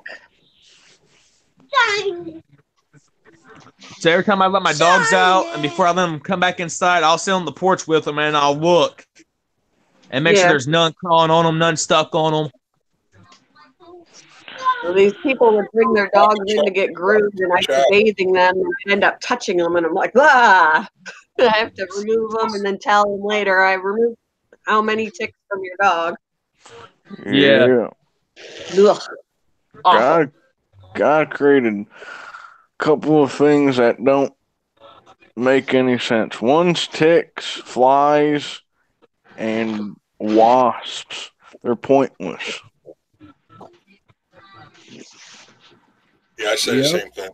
So every time I let my dogs out, and before I let them come back inside, I'll sit on the porch with them and I'll look and make sure there's none crawling on them, none stuck on them.
So these people would bring their dogs in to get groomed, and I'd be bathing them and end up touching them, and I'm like, ah! I have to remove them and then tell them later I removed how many ticks from your dog.
Yeah.
Ugh.
God created a couple of things that don't make any sense. One's ticks, flies, and wasps. They're pointless.
Yeah, I say the same thing.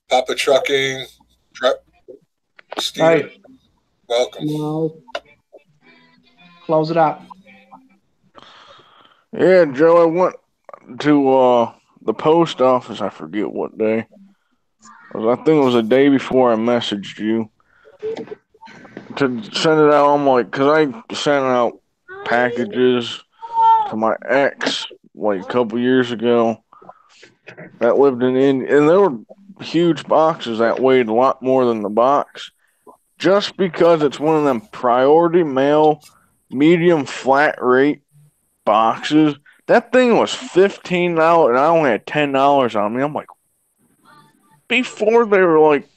Papa Trucking, Steve,
Hey.
welcome.
No. Close it out.
Yeah, Joe, I went to the post office. I forget what day. I think it was the day before I messaged you to send it out. I'm like, because I sent out packages to my ex like a couple years ago that lived in India, and there were huge boxes that weighed a lot more than the box. Just because it's one of them priority mail, medium flat rate boxes. That thing was $15, and I only had $10 on me. I'm like, before they were like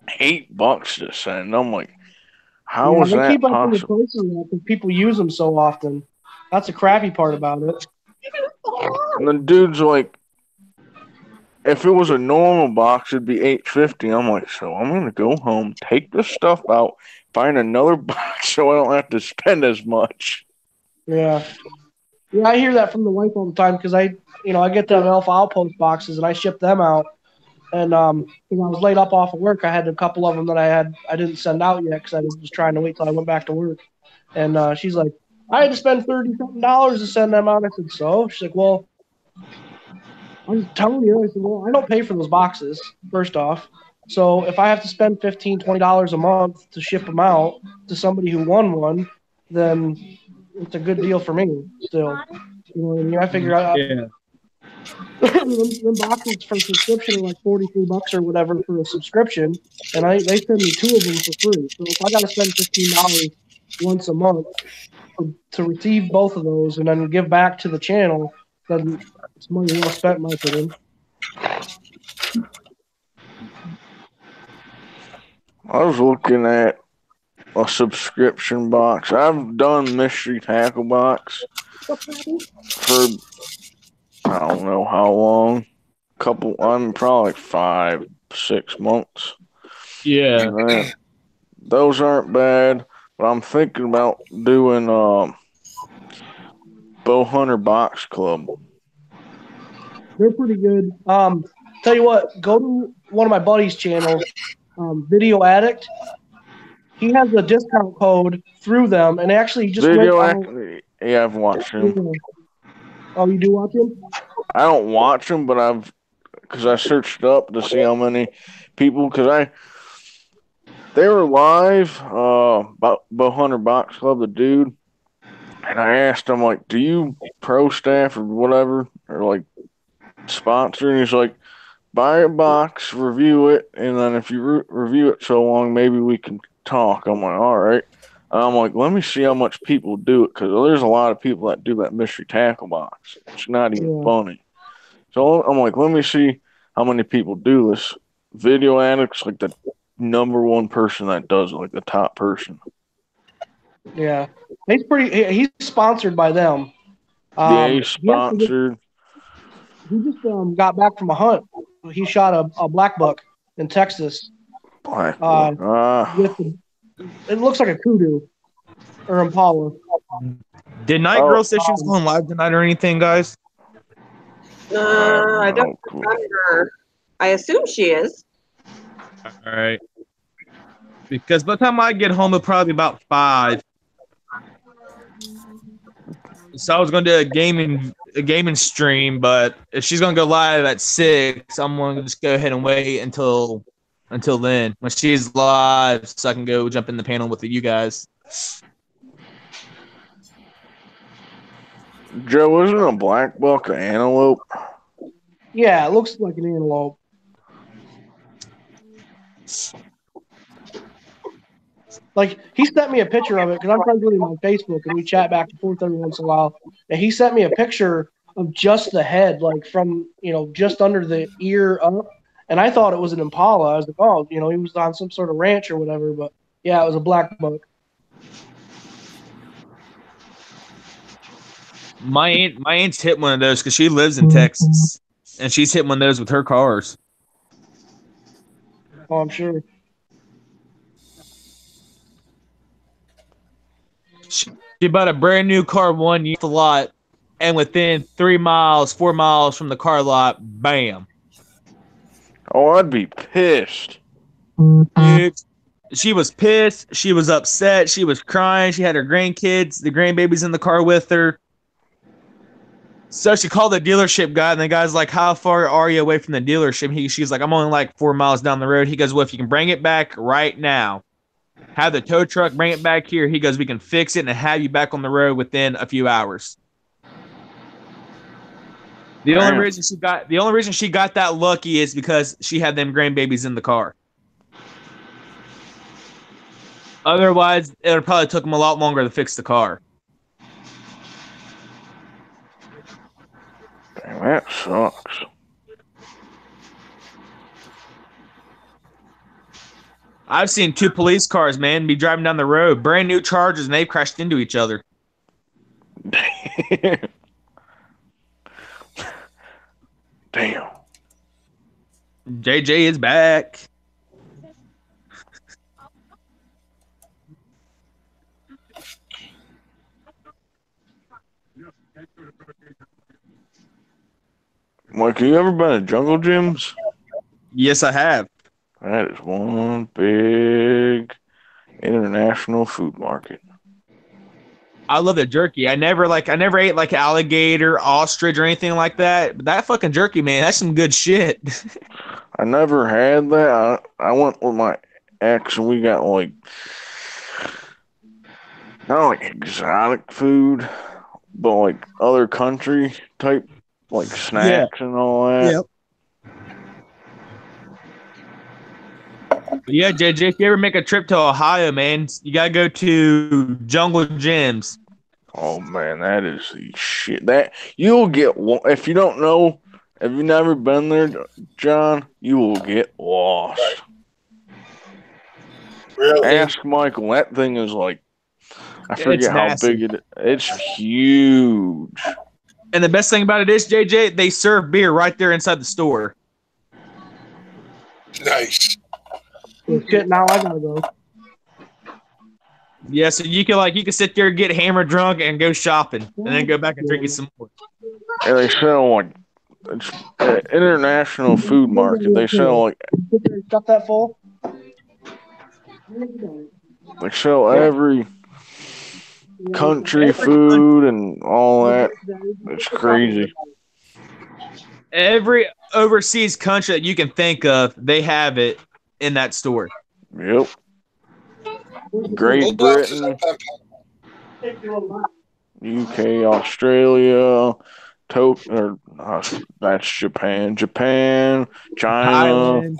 $8 to send. I'm like, how
Yeah,
was
they
that
keep up with the
possible?
prices because people use them so often. That's the crappy part about it.
And the dude's like, if it was a normal box, it'd be $8.50. I'm like, so I'm gonna go home, take the stuff out, find another box so I don't have to spend as much.
Yeah. Yeah, I hear that from the wife all the time because I get them Alpha Outpost boxes and I ship them out. And when I was laid up off of work, I had a couple of them that I didn't send out yet because I was just trying to wait till I went back to work. And she's like, I had to spend $30-something to send them out. I said, so? She's like, well, I'm telling you. I said, well, I don't pay for those boxes, first off. So if I have to spend $15, $20 a month to ship them out to somebody who won one, then it's a good deal for me still. You know what I mean? I figure out them boxes for subscription are like $43 or whatever for a subscription, and they send me 2 of them for free. So if I got to spend $15 once a month to receive both of those and then give back to the channel, then it's money well spent, in my opinion.
I was looking at a subscription box. I've done Mystery Tackle Box for I don't know how long. Probably like 5-6 months.
Yeah.
And those aren't bad, but I'm thinking about doing Bow Hunter Box Club.
They're pretty good. Tell you what, go to one of my buddies' channels, Video Addict. He has a discount code through them, and actually just
yeah, I've watched him.
Oh, you do watch him?
I don't watch him, but because I searched up to see how many people, they were live about Bow Hunter Box Club, the dude, and I asked him, like, do you pro staff or whatever, or like sponsor? And he's like, buy a box, review it, and then if you review it so long, maybe we can talk. I'm like, all right. And I'm like, let me see how much people do it, because there's a lot of people that do that Mystery Tackle Box. It's not even funny. So I'm like, let me see how many people do this. Video Addict's like the #1 person that does it, like the top person.
Yeah, he's sponsored by them.
Yeah, he's sponsored.
He just got back from a hunt. He shot a black buck in Texas.
Black buck.
It looks like a kudu or impala.
Did Night Girl say she was going live tonight or anything, guys?
I don't remember. I assume she is.
All right. Because by the time I get home, it'll probably be about 5. So I was going to do a gaming stream, but if she's going to go live at 6, I'm going to just go ahead and wait until then when she's live, so I can go jump in the panel with you guys.
Joe, isn't a black buck an antelope?
Yeah, it looks like an antelope. Like, he sent me a picture of it because I'm friends with him on Facebook and we chat back and forth every once in a while. And he sent me a picture of just the head, like from, just under the ear up. And I thought it was an impala. I was like, oh, he was on some sort of ranch or whatever. But yeah, it was a black buck.
My aunt's hit one of those because she lives in Texas, and she's hit one of those with her cars.
Oh, I'm sure.
She bought a brand new car one year off the lot, and within 4 miles from the car lot, bam.
Oh, I'd be pissed.
She was pissed. She was upset. She was crying. She had her grandkids, the grandbabies in the car with her. So she called the dealership guy, and the guy's like, how far are you away from the dealership? She's like, I'm only like 4 miles down the road. He goes, well, if you can bring it back right now, have the tow truck bring it back here. He goes, we can fix it and have you back on the road within a few hours. The only reason she got that lucky is because she had them grandbabies in the car. Otherwise, it would probably took them a lot longer to fix the car.
That sucks.
I've seen 2 police cars, man, be driving down the road, brand new Chargers, and they've crashed into each other.
Damn.
JJ is back.
Mike, you ever been to Jungle Gyms?
Yes, I have.
That is one big international food market.
I love the jerky. I never ate like alligator, ostrich, or anything like that. But that fucking jerky, man, that's some good shit.
I never had that. I went with my ex and we got like not like exotic food, but like other country type like snacks and all that.
Yep. But yeah, JJ, if you ever make a trip to Ohio, man, you gotta go to Jungle Gyms.
Oh man, that is the shit. That you'll get if you don't know, if you've never been there, John, you will get lost.
Really?
Ask Michael. That thing is like, I forget how
nasty.
big it is. It's huge.
And the best thing about it is, JJ, they serve beer right there inside the store.
Nice.
Shit, now I gotta go.
Yeah, so you can sit there, get hammered drunk, and go shopping, and then go back and drink you some more.
And they sell like it's an international food market. They sell like
Got that full?
they sell every country food and all that. It's crazy.
Every overseas country that you can think of, they have it in that store.
Yep. Great Britain, UK, Australia, that's Japan, China,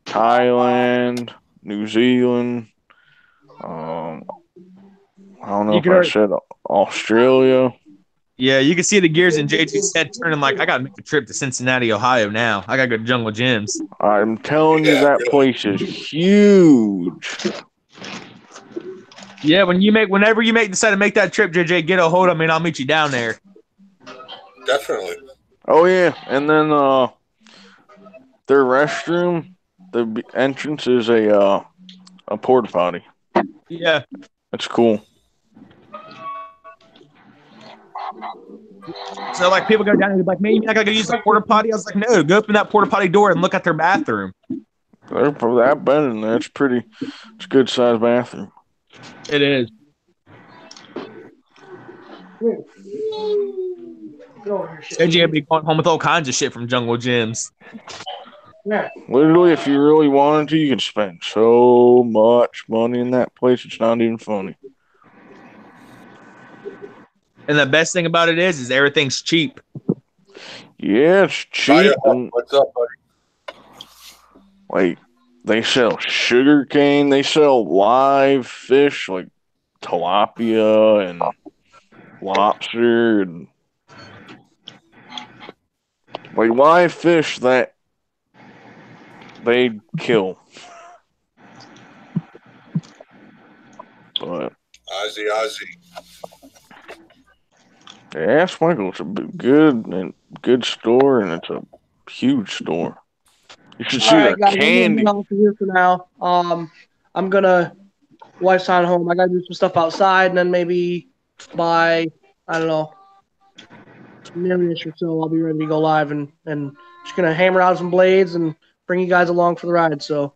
Thailand, New Zealand. I don't know if I said Australia.
Yeah, you can see the gears in JJ's head turning like, I got to make a trip to Cincinnati, Ohio now. I got to go to Jungle Gyms.
I'm telling you, that place is huge.
Yeah, whenever you decide to make that trip, JJ, get a hold of me and I'll meet you down there.
Definitely.
Oh yeah, and then their restroom, the entrance is a porta potty.
Yeah.
That's cool.
So like people go down and be like, maybe I gotta go use the porta potty. I was like, no, go open that porta potty door and look at their bathroom.
They're probably that better than that. It's a good sized bathroom.
It is. JJ would be going home with all kinds of shit from Jungle Gyms.
Literally, if you really wanted to, you could spend so much money in that place. It's not even funny.
And the best thing about it is everything's cheap.
Yeah, it's cheap.
What's up, buddy?
Like, they sell sugar cane. They sell live fish like tilapia and lobster and like live fish that they kill. But
Ozzy.
yeah, ask Michael. It's a good store, and it's a huge store. You should see their candy.
Here for now. I'm gonna. Wife's on home. I gotta do some stuff outside, and then maybe by I don't know, noon-ish or so, I'll be ready to go live, and just gonna hammer out some blades and bring you guys along for the ride. So.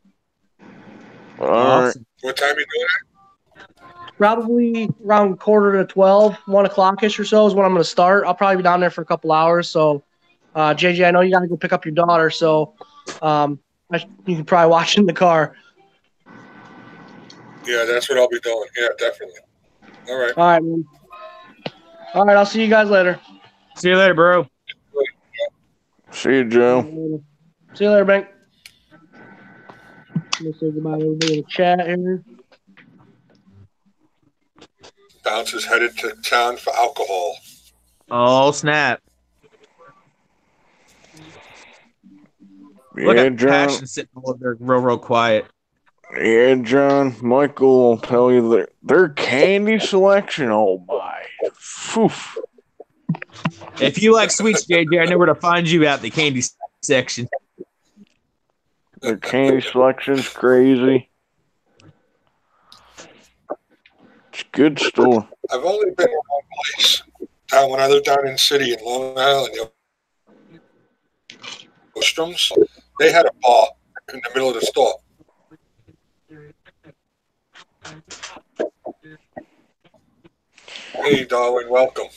All right.
What time are you doing it?
Probably around 11:45, 1 o'clock-ish or so is when I'm going to start. I'll probably be down there for a couple hours. So, JJ, I know you got to go pick up your daughter, so you can probably watch in the car.
Yeah, that's what I'll be doing. Yeah, definitely. All right.
All right, man. All right, I'll see you guys later.
See you later, bro.
See you, Joe.
See you later, Bank. Let me say goodbye to everybody in the chat here.
Bounce is headed to town for alcohol.
Oh, snap. Look
Yeah,
at
John.
Passion sitting over there real quiet.
Yeah, John. Michael will tell you that their candy selection. Oh my. Phew.
If you like sweets, JJ, I know where to find you at the candy section.
Their candy selection's crazy. It's a good store.
I've only been in one place. When I lived down in the city in Long Island, Ostroms, they had a bar in the middle of the store. Hey, Darwin, welcome.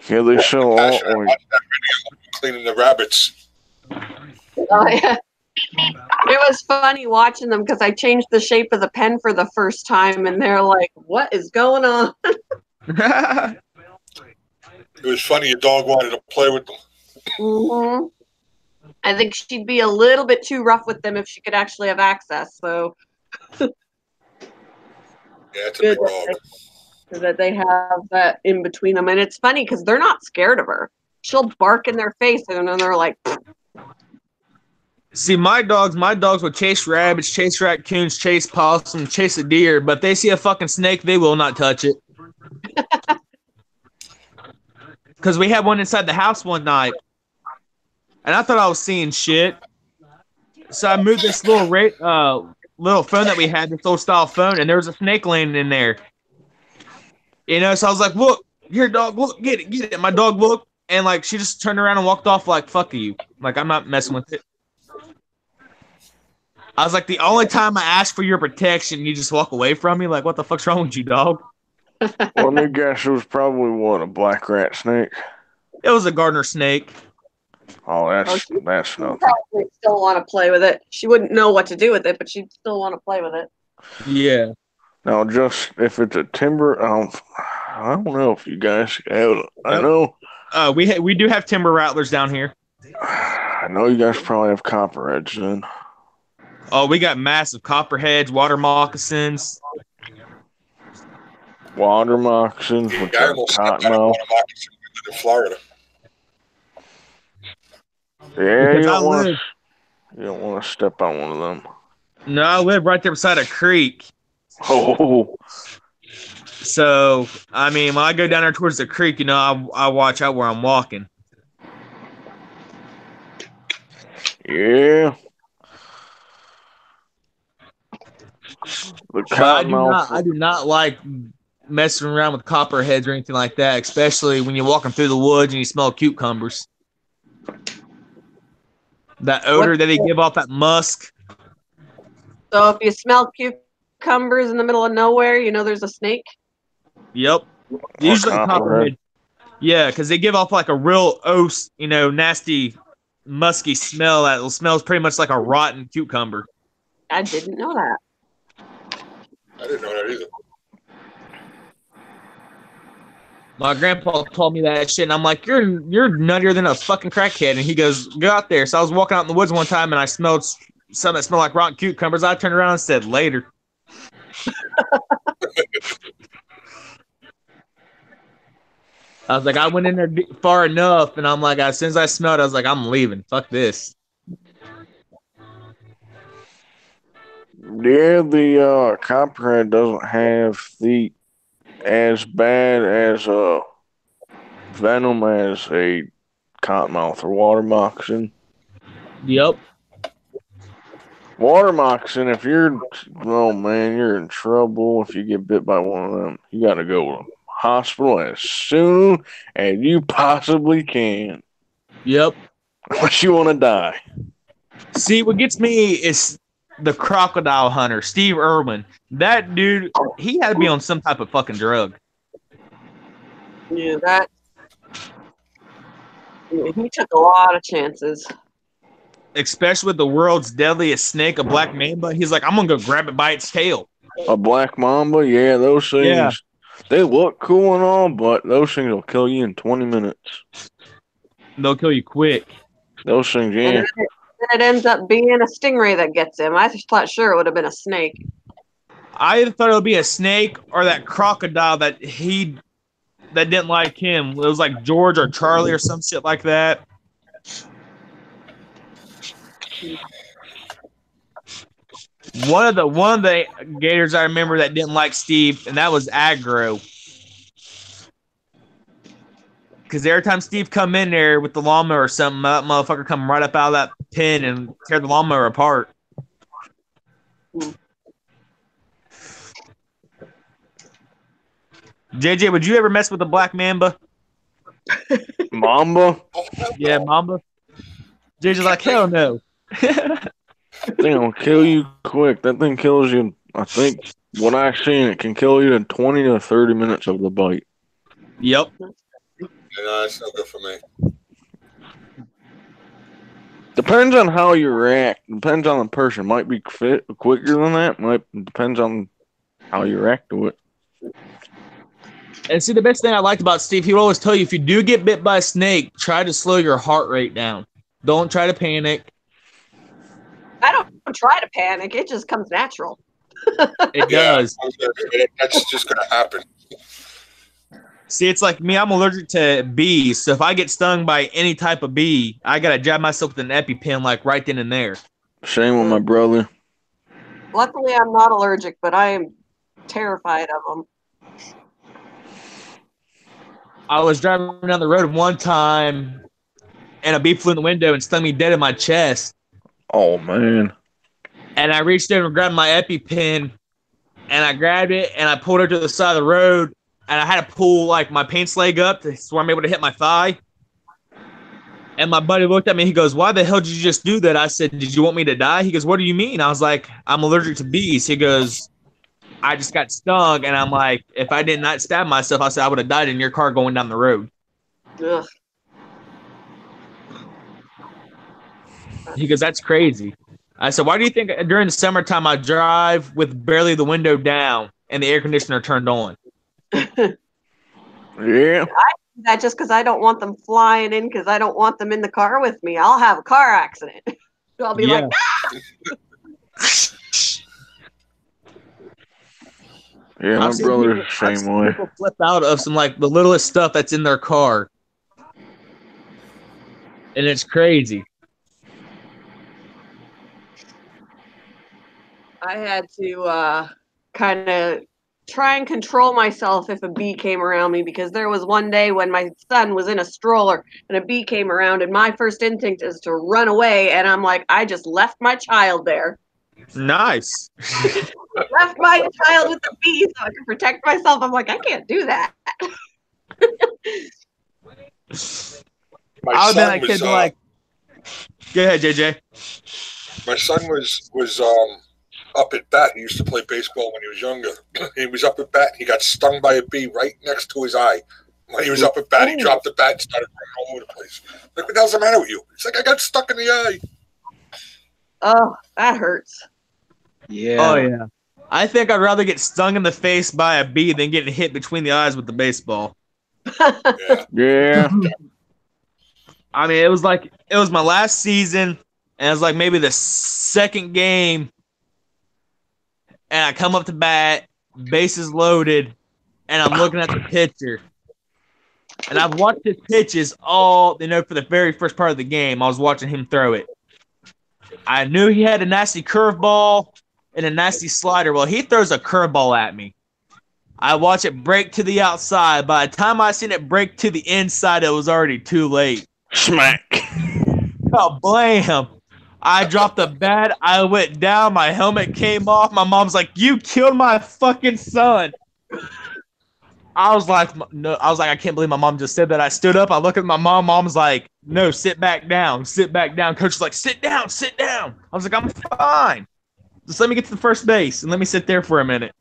Yeah, they sell all.
Passion, I watched that video cleaning the rabbits.
Oh, yeah. It was funny watching them because I changed the shape of the pen for the first time, and they're like, "What is going on?"
It was funny. Your dog wanted to play with them.
Mm-hmm. I think she'd be a little bit too rough with them if she could actually have access. So
Yeah, it's a big dog.
that they have that in between them, and it's funny because they're not scared of her. She'll bark in their face, and then they're like.
See, my dogs will chase rabbits, chase raccoons, chase possums, chase a deer, but if they see a fucking snake, they will not touch it. Because we had one inside the house one night, and I thought I was seeing shit. So I moved this little phone that we had, this old style phone, and there was a snake laying in there. You know, so I was like, look, here, dog, look, get it. My dog looked, and like she just turned around and walked off like, fuck you. Like, I'm not messing with it. I was like, the only time I ask for your protection, you just walk away from me? Like, what the fuck's wrong with you, dog?
Well, I guess it was probably, what, a black rat snake?
It was a gardener snake.
Oh, that's
She
nothing.
probably still want to play with it. She wouldn't know what to do with it, but she'd still want to play with it.
Yeah.
Now, just if it's a timber, I don't know if you guys have. I know.
We do have timber rattlers down here.
I know you guys probably have copperheads then.
Oh, we got massive copperheads, water moccasins.
Water moccasins with
I almost stepped out of one of moccasins in Florida.
Yeah, you
Because
don't want to step on one of them.
No, I live right there beside a creek.
Oh,
So, I mean, when I go down there towards the creek, you know, I watch out where I'm walking.
yeah.
But I do not like messing around with copperheads or anything like that, especially when you're walking through the woods and you smell cucumbers. That odor that they give off, that musk.
So if you smell cucumbers in the middle of nowhere, you know there's a snake.
Yep. Usually copperhead. Yeah, because they give off like a real nasty, musky smell that smells pretty much like a rotten cucumber.
I didn't know that.
I didn't know that either.
My grandpa told me that shit, and I'm like, you're nuttier than a fucking crackhead. And he goes, go out there. So I was walking out in the woods one time, and I smelled something that smelled like rotten cucumbers. I turned around and said, later. I was like, I went in there far enough, and I'm like, as soon as I smelled it, I was like, I'm leaving. Fuck this.
Yeah, the copperhead doesn't have as bad as venom as a cottonmouth or water moccasin.
Yep.
Water moccasin, you're in trouble if you get bit by one of them. You got to go to the hospital as soon as you possibly can.
Yep.
Unless you want to die.
See, what gets me is the crocodile hunter, Steve Irwin. That dude, he had to be on some type of fucking drug.
Yeah, he took a lot of chances.
Especially with the world's deadliest snake, a black mamba. He's like, I'm going to go grab it by its tail.
A black mamba? Yeah, those things, they look cool and all, but those things will kill you in 20 minutes.
They'll kill you quick.
Those things, yeah.
And then it ends up being a stingray that gets him. I just thought sure it would have been a snake.
I either thought it would be a snake or that crocodile that didn't like him. It was like George or Charlie or some shit like that. One of the Gators I remember that didn't like Steve, and that was Aggro. Because every time Steve come in there with the lawnmower or something, that motherfucker come right up out of that pin and tear the lawnmower apart. JJ, would you ever mess with a black mamba?
Mamba?
Yeah, mamba. JJ's like, hell no.
That thing will kill you quick. That thing kills you, I think, what I've seen, it can kill you in 20 to 30 minutes of the bite.
Yep.
No, that's not good for me.
Depends on how you react. Depends on the person. Might be fit quicker than that. Depends on how you react to it.
And see, the best thing I liked about Steve, he would always tell you, if you do get bit by a snake, try to slow your heart rate down. Don't try to panic.
I don't try to panic. It just comes natural.
It does.
That's just going to happen.
See, it's like me. I'm allergic to bees. So if I get stung by any type of bee, I got to jab myself with an EpiPen, like right then and there.
Same with my brother.
Luckily, I'm not allergic, but I am terrified of them.
I was driving down the road one time, and a bee flew in the window and stung me dead in my chest.
Oh, man.
And I reached over and grabbed my EpiPen, and I grabbed it, and I pulled it to the side of the road, and I had to pull, like, my pants leg up so I'm able to hit my thigh. And my buddy looked at me, he goes, why the hell did you just do that? I said, did you want me to die? He goes, what do you mean? I was like, I'm allergic to bees. He goes, I just got stung, and I'm like, if I did not stab myself, I said I would have died in your car going down the road.
Ugh.
He goes, that's crazy. I said, why do you think during the summertime I drive with barely the window down and the air conditioner turned on?
Yeah.
That just because I don't want them flying in, because I don't want them in the car with me. I'll have a car accident. I'll be like,
Yeah, my brother's the same way.
People flip out of some, like, the littlest stuff that's in their car. And it's crazy.
I had to kind of try and control myself if a bee came around me, because there was one day when my son was in a stroller and a bee came around, and my first instinct is to run away, and I'm like, I just left my child there.
Nice.
Left my child with the bee so I could protect myself. I'm like, I can't do that.
My son was,
like, go ahead, JJ.
My son was up at bat. He used to play baseball when he was younger. He was up at bat. He got stung by a bee right next to his eye. When he was up at bat, he dropped the bat and started running all over the place. Like, what the hell's the matter with you? He's like, I got stuck in the eye.
Oh, that hurts.
Yeah.
Oh, yeah. I think I'd rather get stung in the face by a bee than getting hit between the eyes with the baseball.
Yeah.
I mean, it was my last season, and it was like maybe the second game, and I come up to bat, bases loaded, and I'm looking at the pitcher. And I've watched his pitches all, for the very first part of the game. I was watching him throw it. I knew he had a nasty curveball and a nasty slider. Well, he throws a curveball at me. I watch it break to the outside. By the time I seen it break to the inside, it was already too late.
Smack.
Oh, blam. I dropped the bat. I went down. My helmet came off. My mom's like, you killed my fucking son. I was like, no. I was like, I can't believe my mom just said that. I stood up. I look at my mom. Mom's like, no, sit back down. Sit back down. Coach is like, sit down. Sit down. I was like, I'm fine. Just let me get to the first base and let me sit there for a minute.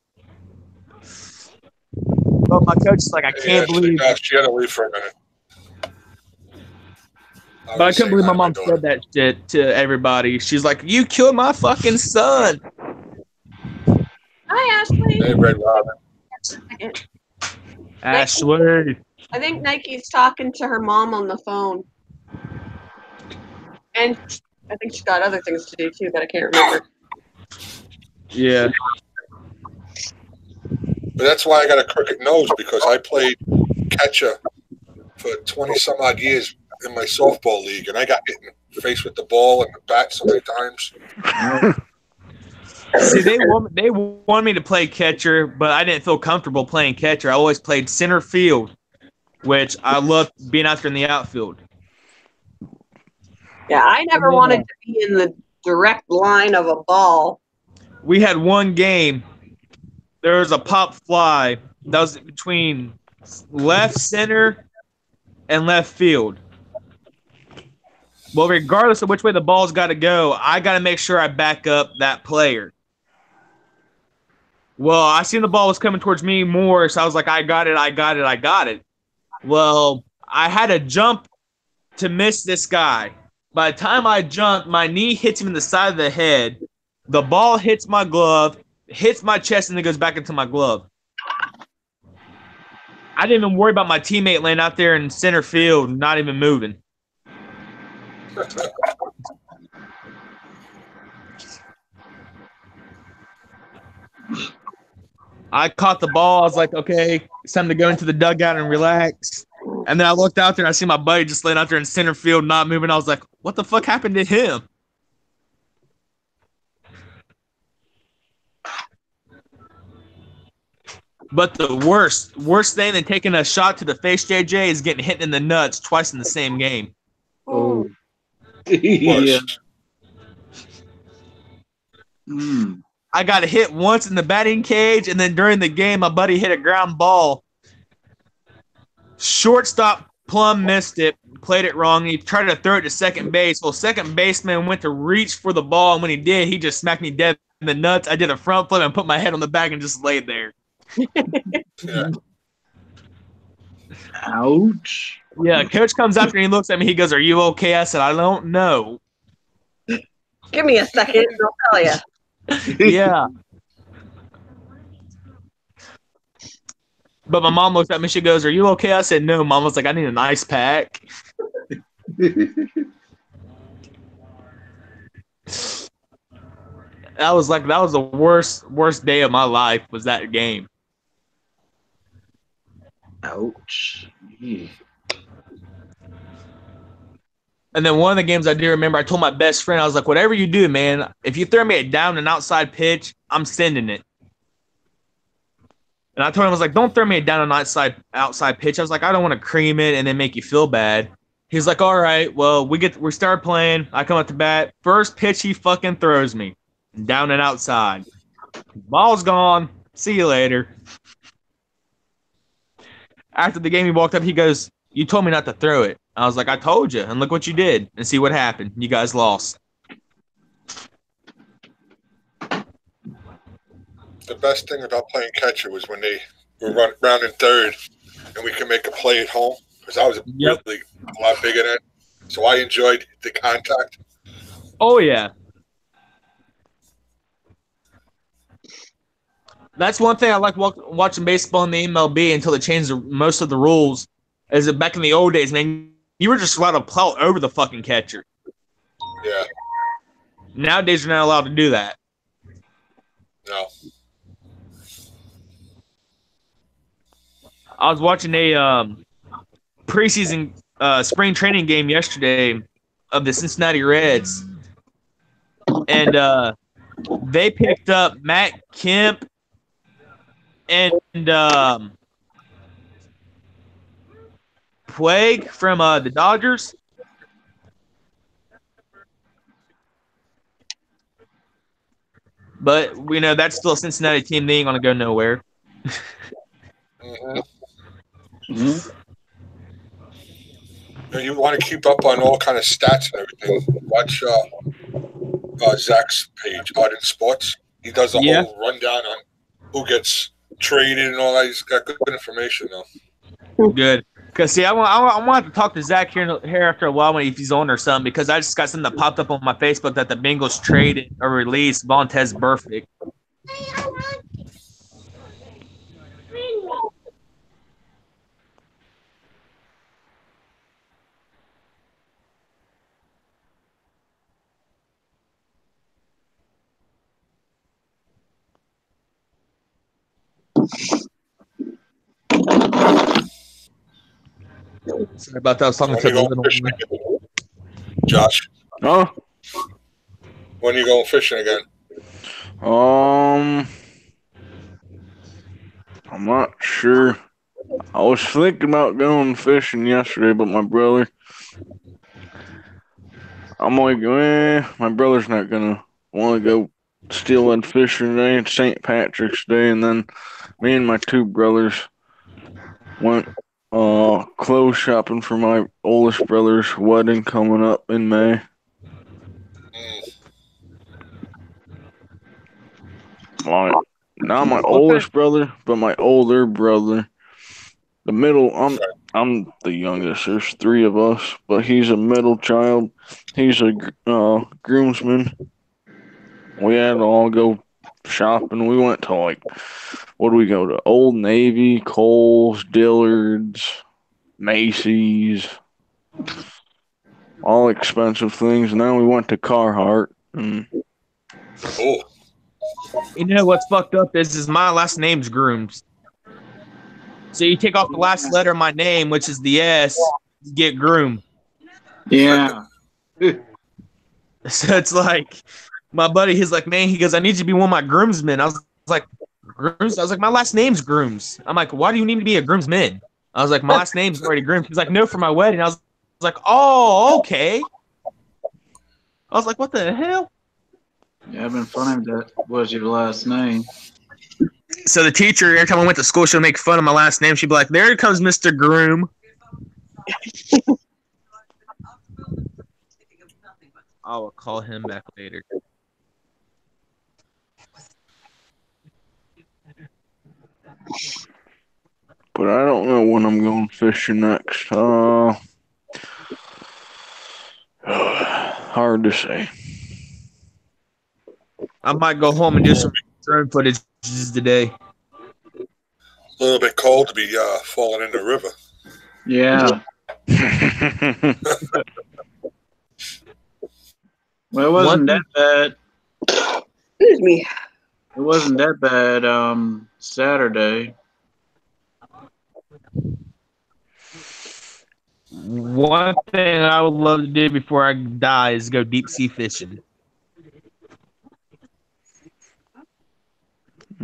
But my coach is like, I can't believe.
She had to leave for a minute.
But I couldn't believe my mom said that shit to everybody. She's like, you killed my fucking son.
Hi, Ashley.
Hey, Red Robin.
Ashley.
I think Nike's talking to her mom on the phone. And I think she's got other things to do too, but I can't remember.
Yeah.
But that's why I got a crooked nose, because I played catcher for 20 some odd years in my softball league, and I got hit in face with the ball and the bat so many times.
See, they want me to play catcher, but I didn't feel comfortable playing catcher. I always played center field, which I loved being out there in the outfield.
Yeah, I never wanted to be in the direct line of a ball.
We had one game. There was a pop fly that was between left center and left field. Well, regardless of which way the ball's got to go, I got to make sure I back up that player. Well, I seen the ball was coming towards me more, so I was like, I got it. Well, I had to jump to miss this guy. By the time I jumped, my knee hits him in the side of the head. The ball hits my glove, hits my chest, and then goes back into my glove. I didn't even worry about my teammate laying out there in center field, not even moving. I caught the ball. I was like, okay, it's time to go into the dugout and relax. And then I looked out there and I see my buddy just laying out there in center field, not moving. I was like, what the fuck happened to him? But the worst thing than taking a shot to the face, JJ, is getting hit in the nuts twice in the same game.
Oh. Yeah.
I got hit once in the batting cage, and then during the game, my buddy hit a ground ball. Shortstop plumb missed it, played it wrong. He tried to throw it to second base. Well, second baseman went to reach for the ball, and when he did, he just smacked me dead in the nuts. I did a front flip and put my head on the back and just laid there.
Yeah.
Ouch.
Yeah, coach comes after and he looks at me. He goes, "Are you okay?" I said, "I don't know."
Give me a second, and I'll tell you.
Yeah. But my mom looked at me. She goes, "Are you okay?" I said, "No." Mom was like, "I need an ice pack." That was the worst day of my life was that game.
Ouch. Yeah.
And then one of the games I do remember, I told my best friend, I was like, whatever you do, man, if you throw me a down and outside pitch, I'm sending it. And I told him, I was like, don't throw me a down and outside pitch. I was like, I don't want to cream it and then make you feel bad. He's like, all right, well, we start playing. I come up to bat. First pitch he fucking throws me. Down and outside. Ball's gone. See you later. After the game, he walked up. He goes, "You told me not to throw it." I was like, "I told you. And look what you did. And see what happened. You guys lost."
The best thing about playing catcher was when they were rounding third and we could make a play at home because I was really a lot bigger than it. So I enjoyed the contact.
Oh, yeah. That's one thing I like watching baseball in the MLB until they changed most of the rules. Is that back in the old days, man, you were just allowed to plow over the fucking catcher.
Yeah.
Nowadays, you're not allowed to do that.
No.
I was watching a preseason spring training game yesterday of the Cincinnati Reds, and they picked up Matt Kemp and Puig from the Dodgers. But we know that's still a Cincinnati team. They ain't going to go nowhere.
Mm-hmm. Mm-hmm. You want to keep up on all kind of stats and everything. Watch Zach's page, Ardent Sports. He does a whole rundown on who gets traded and all that. He's got good information, though.
Good. Because, see, I want to talk to Zach here after a while if he's on or something, because I just got something that popped up on my Facebook that the Bengals traded or released Vontaze Burfict. Sorry about that. I was talking to the little one.
Josh.
Huh?
When you going fishing again?
I'm not sure. I was thinking about going fishing yesterday, but my brother, I'm like, my brother's not gonna want to go steelhead fishing today. It's St. Patrick's Day, and then me and my two brothers went clothes shopping for my oldest brother's wedding coming up in May. Not my oldest brother, but my older brother. The middle, I'm the youngest. There's three of us, but he's a middle child. He's a groomsman. We had to all go shopping. We went to what do we go to? Old Navy, Kohl's, Dillard's, Macy's, all expensive things. And then we went to Carhartt.
Oh.
You know what's fucked up is my last name's Grooms. So you take off the last letter of my name, which is the S, you get Groom.
Yeah.
So it's like, my buddy, he's like, man, he goes, I need you to be one of my groomsmen. I was like, Grooms? I was like, my last name's Grooms. I'm like, why do you need to be a groomsman? I was like, my last name's already Grooms. He's like, no, for my wedding. I was like, oh, okay. I was like, what the hell?
Yeah, I've been funny that was your last name.
So the teacher, every time I went to school, she'll make fun of my last name. She'd be like, there comes Mr. Groom. I will call him back later.
But I don't know when I'm going fishing next. Hard to say.
I might go home and do some drone footage today.
A little bit cold to be falling in the river.
Yeah. Well, it wasn't that bad.
Excuse me.
It wasn't that bad Saturday.
One thing I would love to do before I die is go deep sea fishing.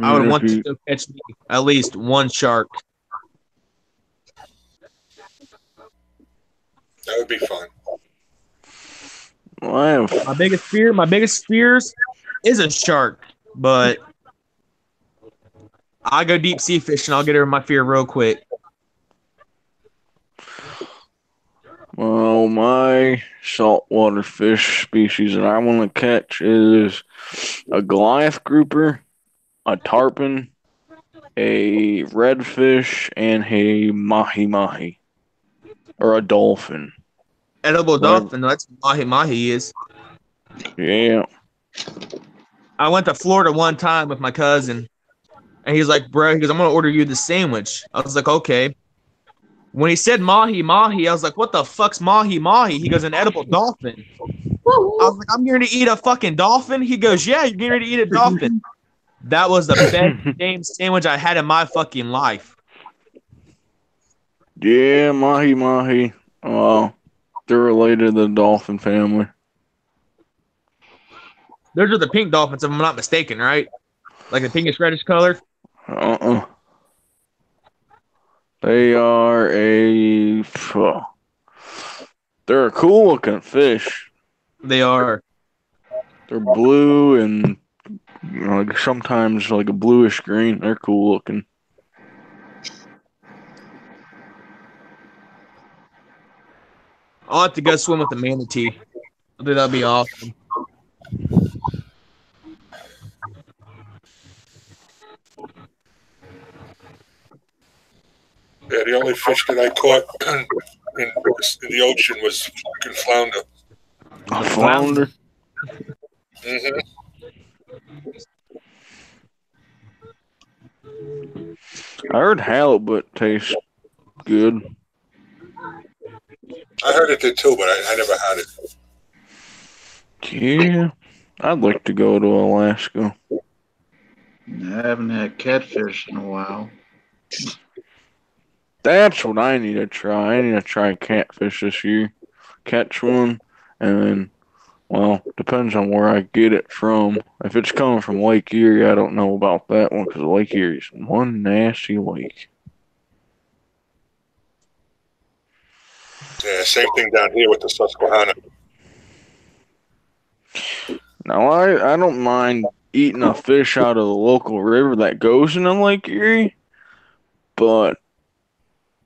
I would want to go catch me at least one shark.
That would be fun.
Well,
My biggest fears is a shark, but I go deep sea fishing. I'll get over my fear real quick.
Well, my saltwater fish species that I want to catch is a Goliath grouper, a tarpon, a redfish, and a mahi-mahi. Or a dolphin.
Edible dolphin, that's mahi-mahi is.
Yeah.
I went to Florida one time with my cousin, and he's like, bro, he goes, I'm going to order you the sandwich. I was like, okay. When he said mahi-mahi, I was like, what the fuck's mahi-mahi? He goes, an edible dolphin. I was like, I'm going to eat a fucking dolphin? He goes, yeah, you're getting ready to eat a dolphin. That was the best damn sandwich I had in my fucking life.
Yeah, mahi-mahi. They're related to the dolphin family.
Those are the pink dolphins, if I'm not mistaken, right? Like the pinkish reddish color?
They are they're a cool looking fish.
They are.
They're blue and like sometimes like a bluish green. They're cool looking.
I'll have to go swim with the manatee. I think that'd be awesome.
Yeah, the only fish that I caught in the ocean was fucking flounder.
A flounder?
Mm-hmm.
I heard halibut tastes good.
I heard it did too, but I never had it.
Yeah, I'd like to go to Alaska.
I haven't had catfish in a while.
That's what I need to try. I need to try catfish this year. Catch one and then Well, depends on where I get it from. If it's coming from Lake Erie, I don't know about that one because Lake Erie's one nasty lake.
Yeah, same thing down here with the Susquehanna.
Now, I don't mind eating a fish out of the local river that goes into Lake Erie, but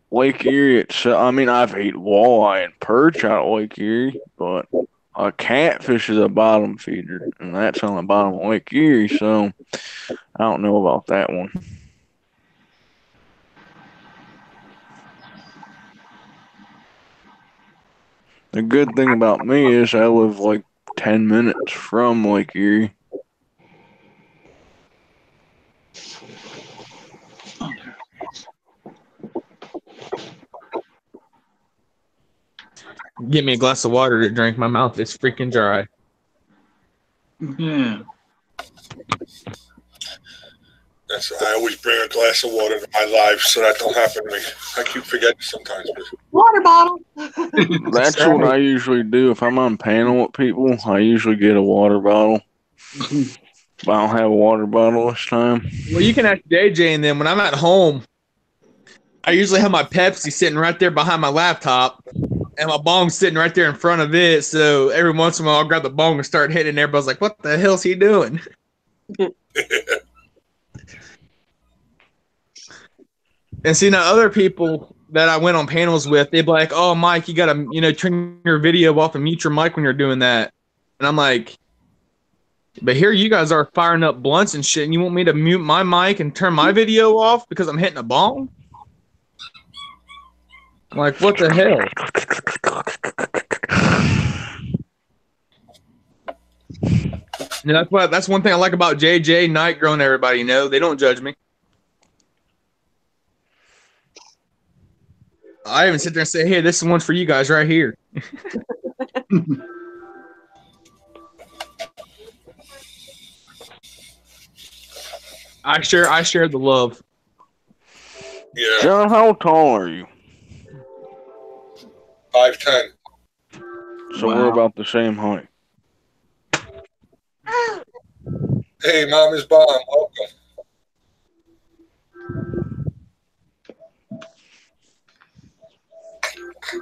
Lake Erie itself, I mean, I've ate walleye and perch out of Lake Erie, but a catfish is a bottom feeder, and that's on the bottom of Lake Erie, so I don't know about that one. The good thing about me is I live like 10 minutes from Lake Erie.
Get me a glass of water to drink. My mouth is freaking dry.
Yeah.
I always bring a glass of water to my life so that don't happen to me. I keep forgetting sometimes. But
Water bottle.
That's what I usually do. If I'm on panel with people, I usually get a water bottle. But I don't have a water bottle this time.
Well, you can ask JJ, and then when I'm at home, I usually have my Pepsi sitting right there behind my laptop, and my bong sitting right there in front of it. So every once in a while, I'll grab the bong and start hitting. And everybody's like, "What the hell's he doing?" And see, now other people that I went on panels with, they'd be like, "Oh, Mike, you gotta, turn your video off and mute your mic when you're doing that." And I'm like, "But here you guys are firing up blunts and shit, and you want me to mute my mic and turn my video off because I'm hitting a bong?" I'm like, what the hell? And that's one thing I like about JJ, Night Girl, and everybody. They don't judge me. I even sit there and say, "Hey, this is one for you guys right here." I share the love.
yeah,
John, how tall are you?
5'10".
So we're about the same height.
Hey, Mom is Bomb. Welcome.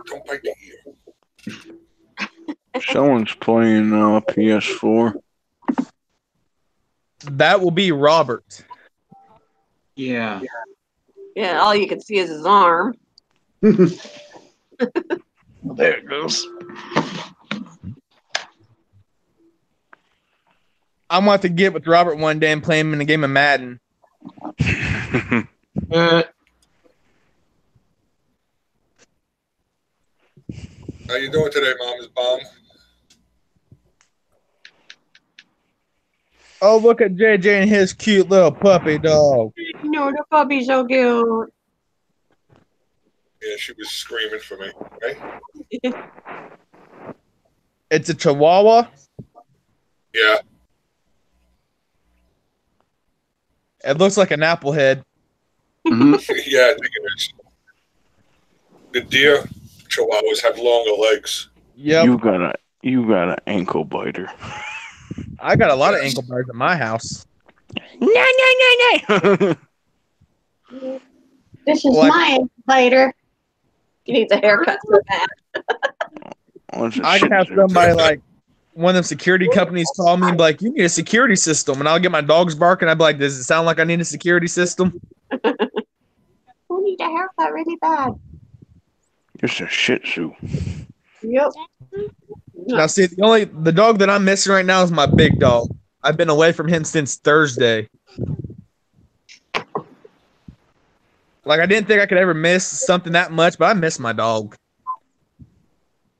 Don't bite the ear.
Someone's playing PS4.
That will be Robert.
Yeah.
Yeah, all you can see is his arm.
There it goes.
I'm going to have to get with Robert one day and play him in a game of Madden.
How you doing today, Mom is Bomb?
Oh, look at JJ and his cute little puppy dog.
The puppy's so cute.
Yeah, she was screaming for me. Okay?
It's a Chihuahua.
Yeah.
It looks like an apple head.
Mhm.
Yeah, I think it is. The deer Chihuahuas have longer legs.
Yep.
You got an ankle biter.
I got a lot of ankle bars at my house.
No.
This is my biter. He needs a haircut so bad.
I can have somebody like one of them security companies call me and be like, "You need a security system," and I'll get my dogs barking. I'd be like, "Does it sound like I need a security system?"
Who needs a haircut really bad?
Just a Shih Tzu.
Yep.
Now, see, the dog that I'm missing right now is my big dog. I've been away from him since Thursday. Like, I didn't think I could ever miss something that much, but I miss my dog.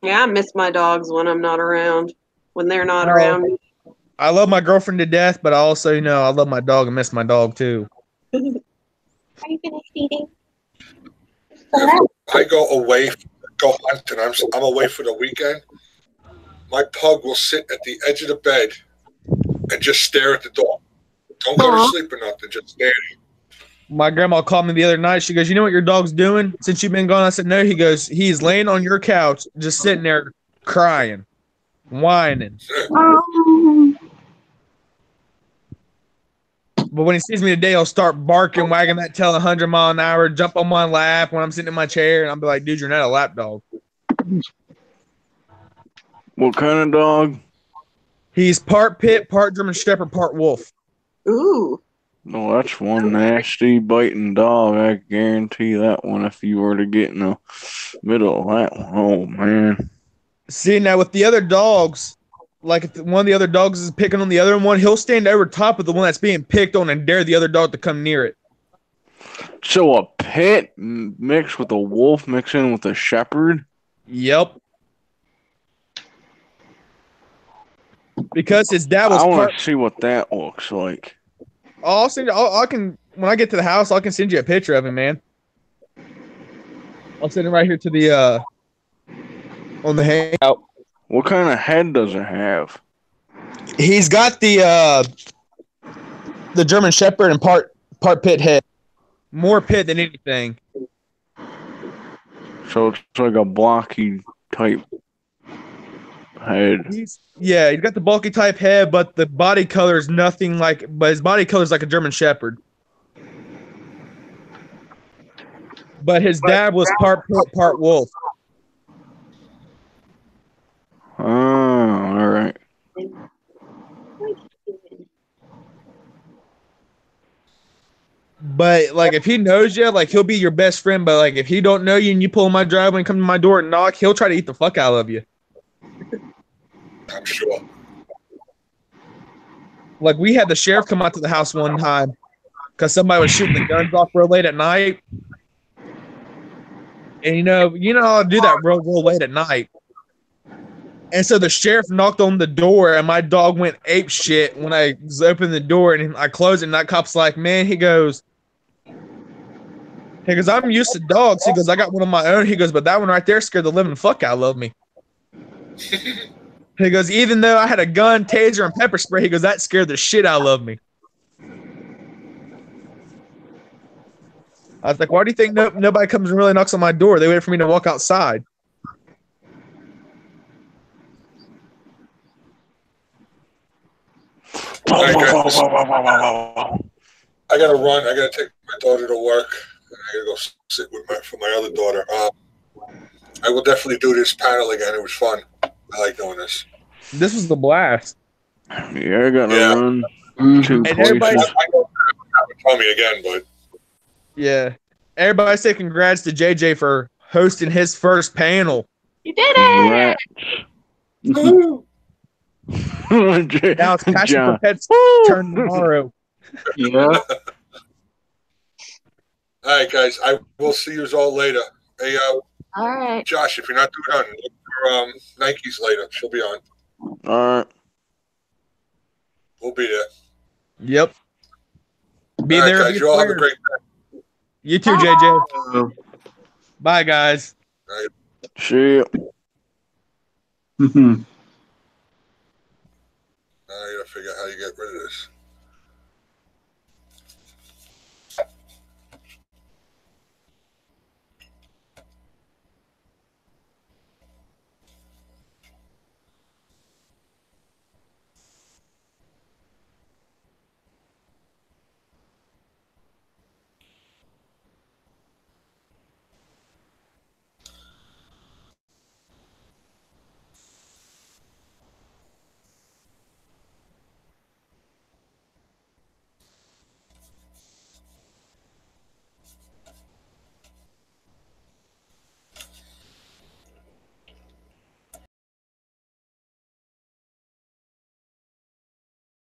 Yeah, I miss my dogs when I'm not around. When they're not around.
I love my girlfriend to death, but I also, I love my dog and miss my dog too.
Are you finished eating?
I go away, go hunting. I'm away for the weekend. My pug will sit at the edge of the bed and just stare at the door. Don't go to sleep or nothing, just stare.
My grandma called me the other night. She goes, "You know what your dog's doing since you've been gone?" I said, "No." He goes, "He's laying on your couch, just sitting there crying." whining. But when he sees me today, he'll start barking, wagging that tail 100 mile an hour, jump on my lap when I'm sitting in my chair, and I'll be like, dude, you're not a lap dog.
What kind of dog?
He's part pit, part German Shepherd, part wolf.
Ooh.
No, that's one nasty biting dog. I guarantee that one if you were to get in the middle of that one. Oh, man.
See, now with the other dogs, like if one of the other dogs is picking on the other one, he'll stand over top of the one that's being picked on and dare the other dog to come near it.
So a pit mixed with a wolf mixed in with a shepherd?
Yep. Because his dad was
I want
part.
to see what that looks like.
I'll send. I can when I get to the house. I can send you a picture of him, man. I'll send it right here to the on the hangout.
What kind of head does it have?
He's got the German Shepherd and part pit head. More pit than anything.
So it's like a blocky type head.
He's got the bulky type head, but the body color is nothing like. But his body color is like a German Shepherd. But his dad was part pit, part wolf.
Oh, all right.
But like, if he knows you, like he'll be your best friend. But like, if he don't know you and you pull in my driveway and come to my door and knock, he'll try to eat the fuck out of you.
I'm sure.
Like we had the sheriff come out to the house one time because somebody was shooting the guns off real late at night. And you know I'll do that real late at night. And so the sheriff knocked on the door, and my dog went ape shit when I opened the door, and I closed it. And that cop's like, "Man," he goes, "I'm used to dogs." He goes, "I got one of my own." He goes, "But that one right there scared the living fuck out of me." He goes, "Even though I had a gun, taser, and pepper spray," he goes, "that scared the shit out of me." I was like, "Why do you think nobody comes and really knocks on my door? They wait for me to walk outside."
I gotta run. I gotta take my daughter to work. And I gotta go sit with my other daughter. I will definitely do this panel again. It was fun. I like doing this.
This was the blast.
Yeah, I gotta run two
And everybody,
places.
I don't have to tell me again, but
yeah, everybody say congrats to JJ for hosting his first panel.
You did it!
Congrats.
Now it's Passion
John.
for Pets turn tomorrow.
Yeah.
all right, guys. I will see you all later. Hey,
All right.
Josh, if you're not doing on, look for Nike's later. She'll be on.
All right.
We'll be there.
Yep. Be
All right,
there.
guys.
Be
You all have a
there.
great day.
You too, JJ. Bye, guys.
See ya.
Now I gotta figure out how you get rid of this.